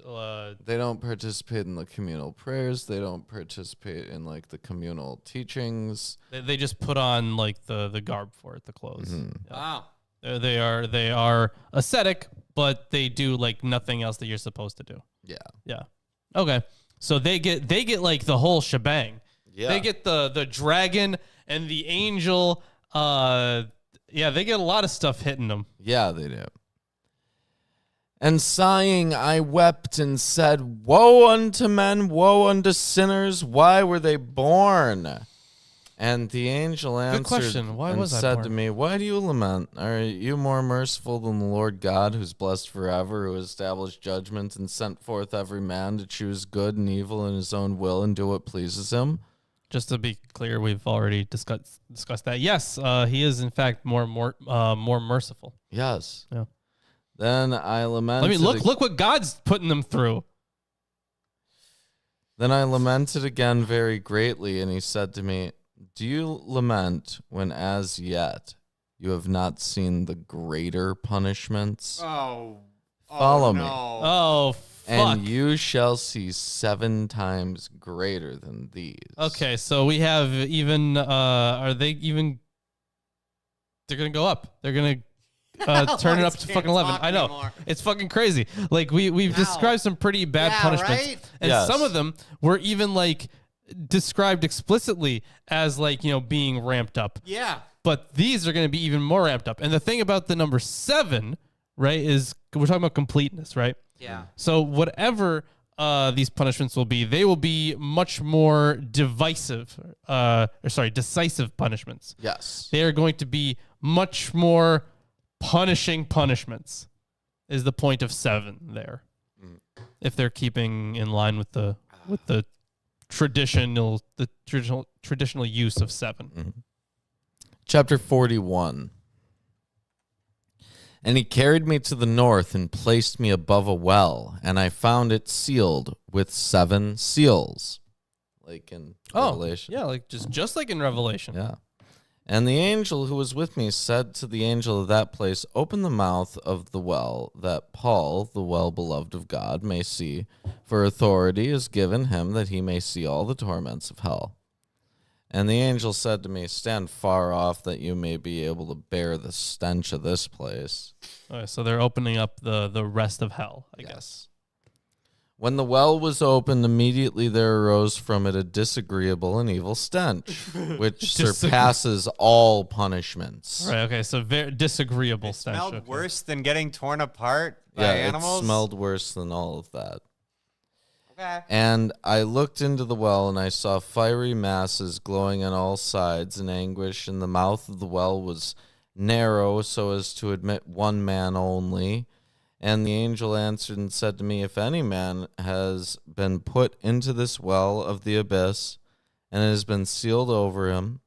They don't participate in the communal prayers. They don't participate in like the communal teachings. They just put on like the garb for it, the clothes. Mm-hmm. Yeah. Wow. They are ascetic, but they do like nothing else that you're supposed to do. Yeah. Yeah. Okay. So they get like the whole shebang. Yeah. They get the dragon and the angel. Yeah, they get a lot of stuff hitting them. Yeah, they do. And sighing, I wept and said, "Woe unto men, woe unto sinners! Why were they born?" And the angel answered question. Why and was I said born? to me, "Why do you lament? Are you more merciful than the Lord God, who's blessed forever, who established judgment and sent forth every man to choose good and evil in his own will and do what pleases him?" Just to be clear, we've already discussed that. Yes, he is in fact more merciful. Yes. Yeah. Then I lamented. I mean, look what God's putting them through. Then I lamented again very greatly, and he said to me, "Do you lament when as yet you have not seen the greater punishments? Follow me. Oh, fuck. And you shall see 7 times greater than these." Okay, so we have even. Are they even? They're gonna go up. They're gonna turn it up to fucking 11. I know. Anymore. It's fucking crazy. Like we've described some pretty bad punishments. Right? And Yes. some of them were even like described explicitly as like, being ramped up. Yeah. But these are going to be even more ramped up. And the thing about the number 7, right, is we're talking about completeness, right? Yeah. So whatever these punishments will be, they will be much more decisive punishments. Yes. They are going to be much more punishing punishments, is the point of 7 there. If they're keeping in line with the traditional use of 7. Chapter 41. And he carried me to the north and placed me above a well, and I found it sealed with 7 seals. Like in Revelation. Yeah, like just like in Revelation. Yeah. And the angel who was with me said to the angel of that place, "Open the mouth of the well, that Paul, the well-beloved of God, may see, for authority is given him that he may see all the torments of hell." And the angel said to me, "Stand far off, that you may be able to bear the stench of this place." Okay, so they're opening up the rest of hell, I guess. When the well was opened, immediately there arose from it a disagreeable and evil stench, which surpasses all punishments. Right, okay, so very disagreeable It stench. smelled Okay. worse than getting torn apart by Yeah, animals. it smelled worse than all of that. Okay. And I looked into the well, and I saw fiery masses glowing on all sides in anguish, and the mouth of the well was narrow so as to admit 1 man only. And the angel answered and said to me, "If any man has been put into this well of the abyss, and it has been sealed over him,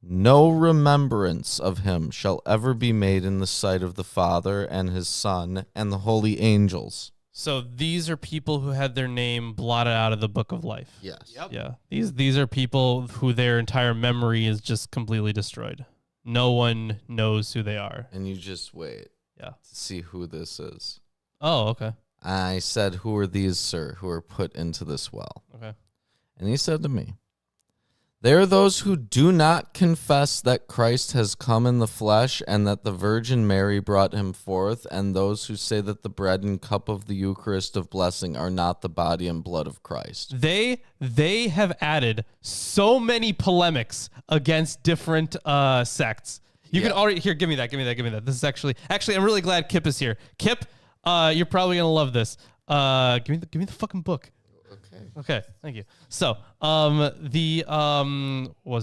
no remembrance of him shall ever be made in the sight of the Father and his Son and the holy angels." So these are people who had their name blotted out of the book of life. Yes. Yep. Yeah. These are people who their entire memory is just completely destroyed. No one knows who they are. And you just wait Yeah. to see who this is. Oh, okay. I said, "Who are these, sir, who are put into this well?" Okay. And he said to me, "They are those who do not confess that Christ has come in the flesh and that the Virgin Mary brought him forth, and those who say that the bread and cup of the Eucharist of blessing are not the body and blood of Christ." They have added so many polemics against different sects. You can already give me that. This is actually I'm really glad Kip is here. Kip, you're probably gonna love this. Give me the fucking book. Okay, thank you. So, was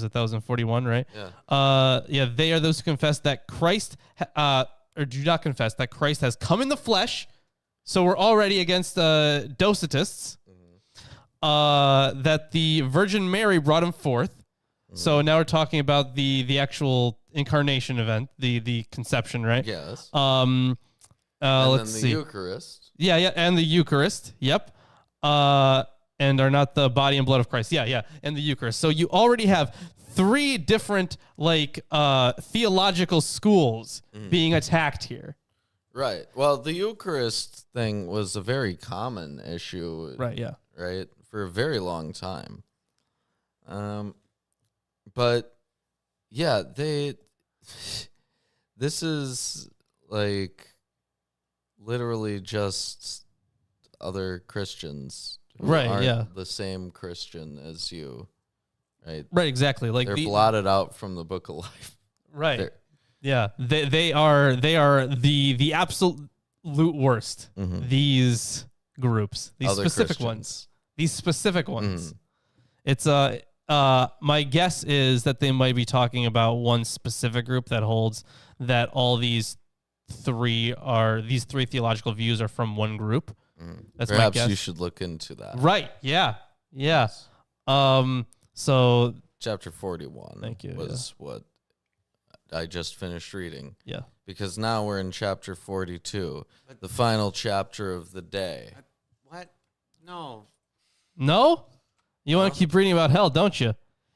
it 1041, right? Yeah. They are those who confess that Christ, or do not confess that Christ has come in the flesh. So we're already against Docetists. That the Virgin Mary brought him forth. So now we're talking about the actual incarnation event, the conception, right? Yes. And then let's the see. Eucharist. Yeah, and the Eucharist. Yep. and are not the body and blood of Christ. Yeah, and the Eucharist. So you already have 3 different theological schools being attacked here. Right. Well, the Eucharist thing was a very common issue. Right. Yeah. Right. For a very long time. But yeah, this is like literally just other Christians who aren't the same Christian as you. Right. Right. Exactly. Like they're blotted out from the book of life. Right. Yeah. They are the absolute worst. These groups, these other specific Christians. ones, these specific ones. It's my guess is that they might be talking about one specific group that holds that all these three theological views are from one group. That's Perhaps my guess. you should look into that. Right. Yeah. Yeah. So chapter 41 thank you, was what I just finished reading. Yeah. Because now we're in chapter 42, the final chapter of the day. What? No. No? You want to keep reading about hell, don't you?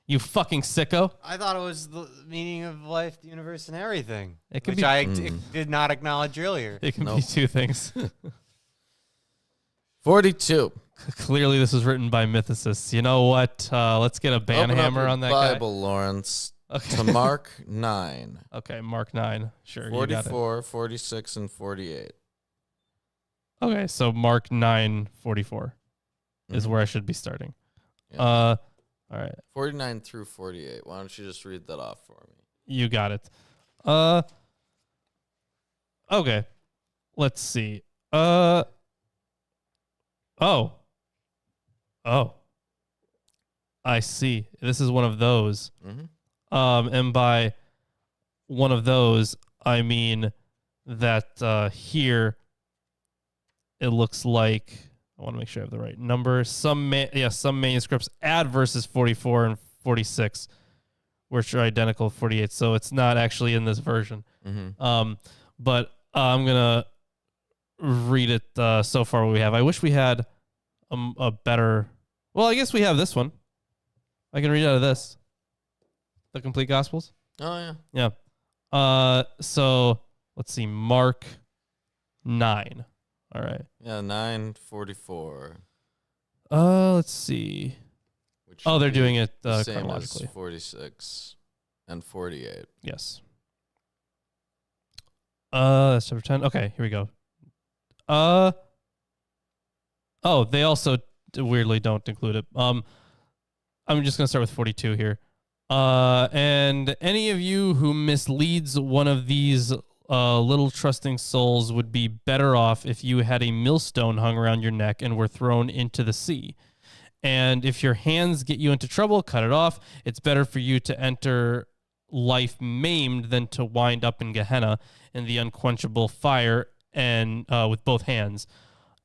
You fucking sicko. I thought it was the meaning of life, the universe, and everything. It can which I did not acknowledge earlier. It can be 2 things. 42. Clearly, this was written by mythicists. You know what? Let's get a banhammer on that Bible, guy. Lawrence, to Mark 9. Okay, Mark 9. Sure, 44, 46, and 48. Okay, so Mark 9:44 is where I should be starting. Yeah. All right. 49 through 48. Why don't you just read that off for me? You got it. Okay. Let's see. Oh. I see. This is one of those. And by one of those, I mean that here it looks like, I want to make sure I have the right number. Some manuscripts add verses 44 and 46, which are identical to 48. So it's not actually in this version. But I'm going to read it so far what we have. I wish we had a better... Well, I guess we have this one. I can read out of this. The Complete Gospels. Oh, yeah. Yeah. So let's see. Mark 9. All right. Yeah, 9:44. Let's see. They're doing it the same chronologically. As 46 and 48. Yes. That's chapter 10. Okay, here we go. They also weirdly don't include it. I'm just going to start with 42 here. And any of you who misleads one of these little trusting souls would be better off if you had a millstone hung around your neck and were thrown into the sea. And if your hands get you into trouble, cut it off. It's better for you to enter life maimed than to wind up in Gehenna in the unquenchable fire and with both hands.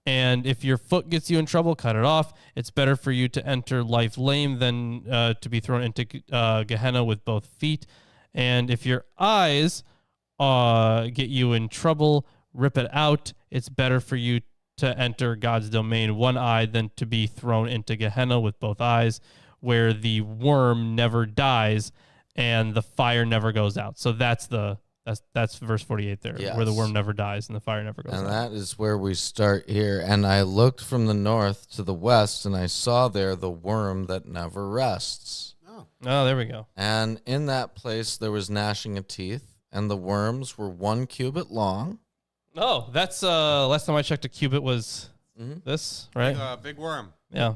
And if your foot gets you in trouble, cut it off. It's better for you to enter life lame than to be thrown into Gehenna with both feet. And if your eyes get you in trouble, rip it out. It's better for you to enter God's domain one eye than to be thrown into Gehenna with both eyes, where the worm never dies and the fire never goes out. So that's verse 48 there, where the worm never dies and the fire never goes out. And that is where we start here. And I looked from the north to the west, and I saw there the worm that never rests. Oh, there we go. And in that place there was gnashing of teeth, and the worms were 1 cubit long. Oh, that's last time I checked, a cubit was this, right? Big worm. Yeah.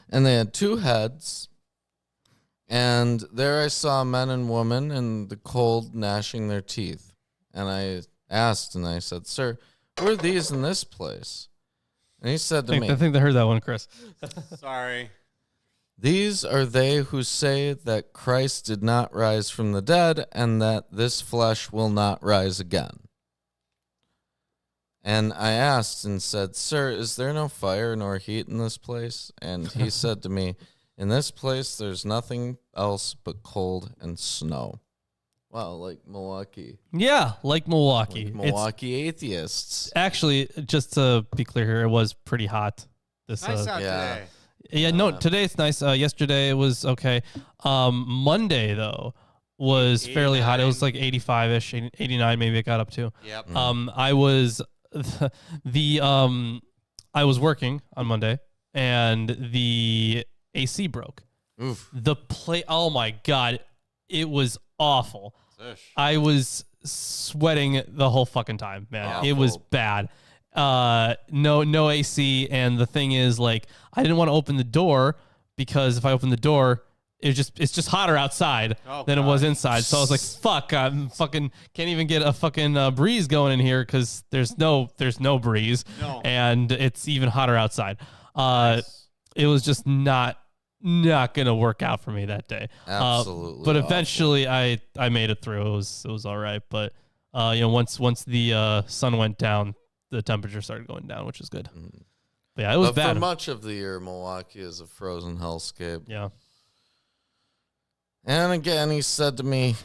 And they had 2 heads. And there I saw men and women in the cold gnashing their teeth. And I asked, and I said, "Sir, who are these in this place?" And he said to me, I think they heard that one, Chris. Sorry. "These are they who say that Christ did not rise from the dead, and that this flesh will not rise again." And I asked and said, "Sir, is there no fire nor heat in this place?" And he said to me, "In this place there's nothing else but cold and snow." Wow, like Milwaukee. Yeah, like Milwaukee. Like Milwaukee atheists. Actually, just to be clear here, it was pretty hot. Nice out today. Yeah, no, today it's nice. Yesterday it was okay. Monday though was fairly hot. It was like 85-ish, 89 maybe it got up to. Yep. I was I was working on Monday and the AC broke. Oof. Oh my God, it was awful. I was sweating the whole fucking time, man. Awful. It was bad. No AC, and the thing is, like, I didn't want to open the door because if I opened the door, it's just hotter outside than it was inside. So I was like, fuck, I'm fucking can't even get a fucking breeze going in here because there's no breeze, and it's even hotter outside. It was just not gonna work out for me that day. Absolutely. But eventually I made it through. It was all right. But once the sun went down, the temperature started going down, which is good. But yeah, it was bad. For much of the year, Milwaukee is a frozen hellscape. Yeah. And again, he said to me,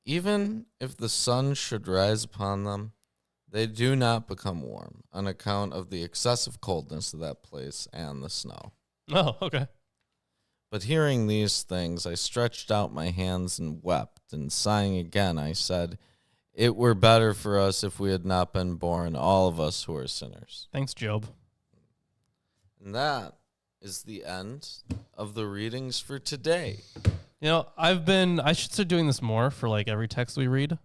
even if the sun should rise upon them, they do not become warm on account of the excessive coldness of that place and the snow. Oh, okay. But hearing these things, I stretched out my hands and wept, and sighing again, I said, it were better for us if we had not been born, all of us who are sinners. Thanks, Job. And that is the end of the readings for today. I should start doing this more for like every text we read,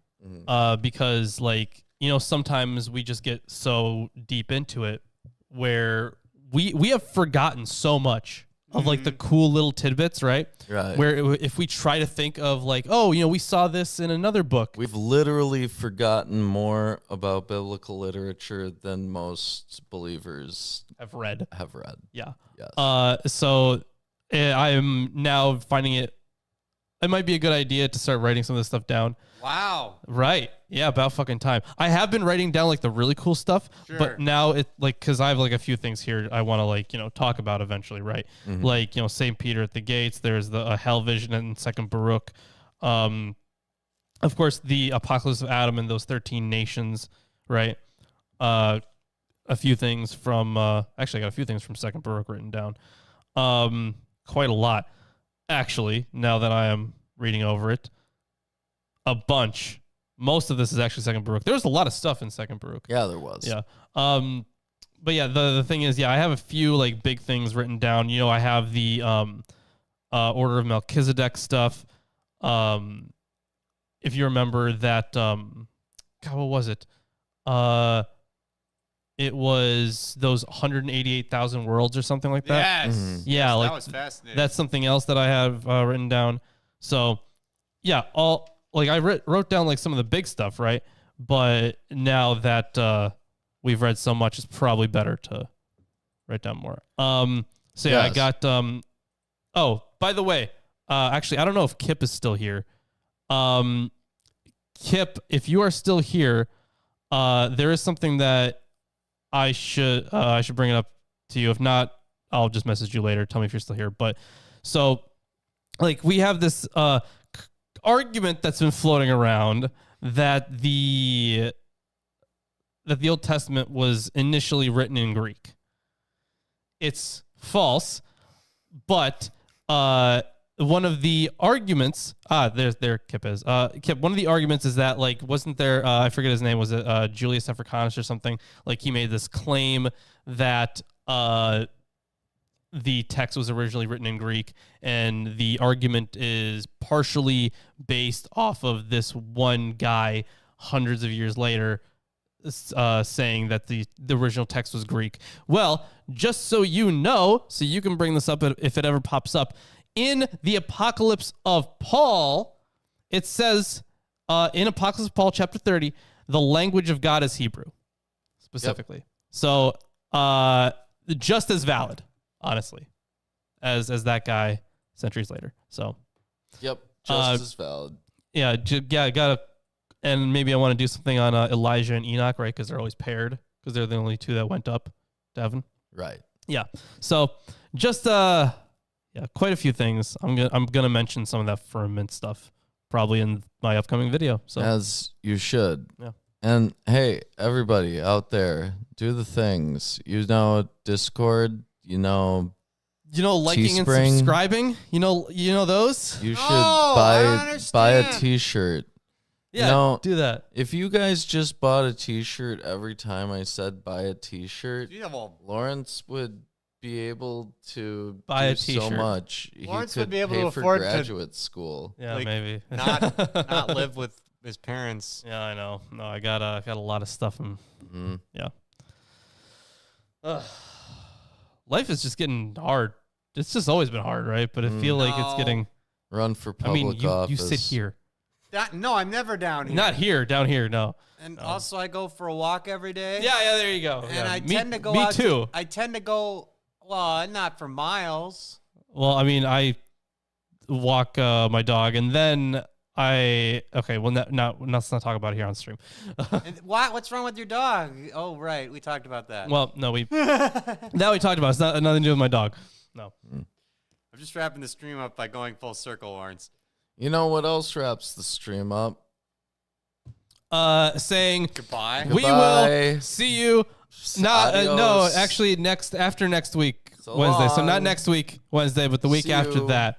because like, sometimes we just get so deep into it where we have forgotten so much of like the cool little tidbits, right? Right. Where if we try to think of like, we saw this in another book. We've literally forgotten more about biblical literature than most believers have read. Yeah. Yes. So I am now finding it might be a good idea to start writing some of this stuff down. Wow. Right. Yeah, about fucking time. I have been writing down like the really cool stuff, but now it like because I have like a few things here I want to like talk about eventually, right? Like St. Peter at the gates. There's the hell vision in Second Baruch. Of course, the Apocalypse of Adam and those 13 nations, right? A few things from actually I got a few things from Second Baruch written down. Quite a lot, actually. Now that I am reading over it. A bunch. Most of this is actually Second Baruch. There was a lot of stuff in Second Baruch. Yeah, there was. Yeah. But yeah, the thing is, I have a few like big things written down. I have the Order of Melchizedek stuff. If you remember that, God, what was it? It was those 188,000 worlds or something like that. Yes. Yeah, yes, like that was fascinating. That's something else that I have written down. So, yeah, I wrote down like some of the big stuff, right? But now that we've read so much, it's probably better to write down more. So yeah, yes. I got. Oh, by the way, actually, I don't know if Kip is still here. Kip, if you are still here, there is something that I should bring it up to you. If not, I'll just message you later. Tell me if you're still here. But so, like, we have this argument that's been floating around that the Old Testament was initially written in Greek. It's false, but one of the arguments there Kip is. Kip, one of the arguments is that like wasn't there I forget his name, was it Julius Africanus or something? Like he made this claim that the text was originally written in Greek, and the argument is partially based off of this one guy hundreds of years later saying that the original text was Greek. Well, just so you know, so you can bring this up if it ever pops up, in the Apocalypse of Paul, it says in Apocalypse of Paul chapter 30, the language of God is Hebrew, specifically. Yep. So just as valid, honestly, as that guy centuries later. So, yep, just as valid. Yeah, gotta, and maybe I want to do something on Elijah and Enoch, right? Because they're always paired, because they're the only two that went up to heaven. Right. Yeah. So just quite a few things. I'm gonna mention some of that firmament stuff probably in my upcoming video. So as you should. Yeah. And hey, everybody out there, do the things. Discord, liking and Teespring. subscribing. You know those. You should I buy a understand. T-shirt. Yeah, do that. If you guys just bought a T-shirt every time I said buy a T-shirt, Yeah, well, Lawrence would be able to Buy a do so T-shirt. much. Lawrence he could would be able pay to for afford to- graduate school. Yeah, Like, maybe not live with his parents. Yeah, I know. No, I got a lot of stuff. Yeah. Life is just getting hard. It's just always been hard, right? But I feel like it's No. getting. Run for I mean, public you office. sit here, No, I'm never down here. not here, down here. No. And also, I go for a walk every day. Yeah. There you go. And Yeah, I tend to go Me out. too. I tend to go. Well, not for miles. Well, I mean, I walk my dog, and then well, let's not talk about it here on stream. And what's wrong with your dog? Oh, right. We talked about that. Well, no, that we talked about. It's not nothing to do with my dog. No. I'm just wrapping the stream up by going full circle, Lawrence. You know what else wraps the stream up? Saying Goodbye. we Goodbye. will see you. No, Adios. actually, after next week, Wednesday. So not long. next week, Wednesday, but the week See after you. that.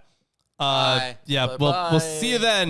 Bye. Yeah, Bye-bye. we'll see you then.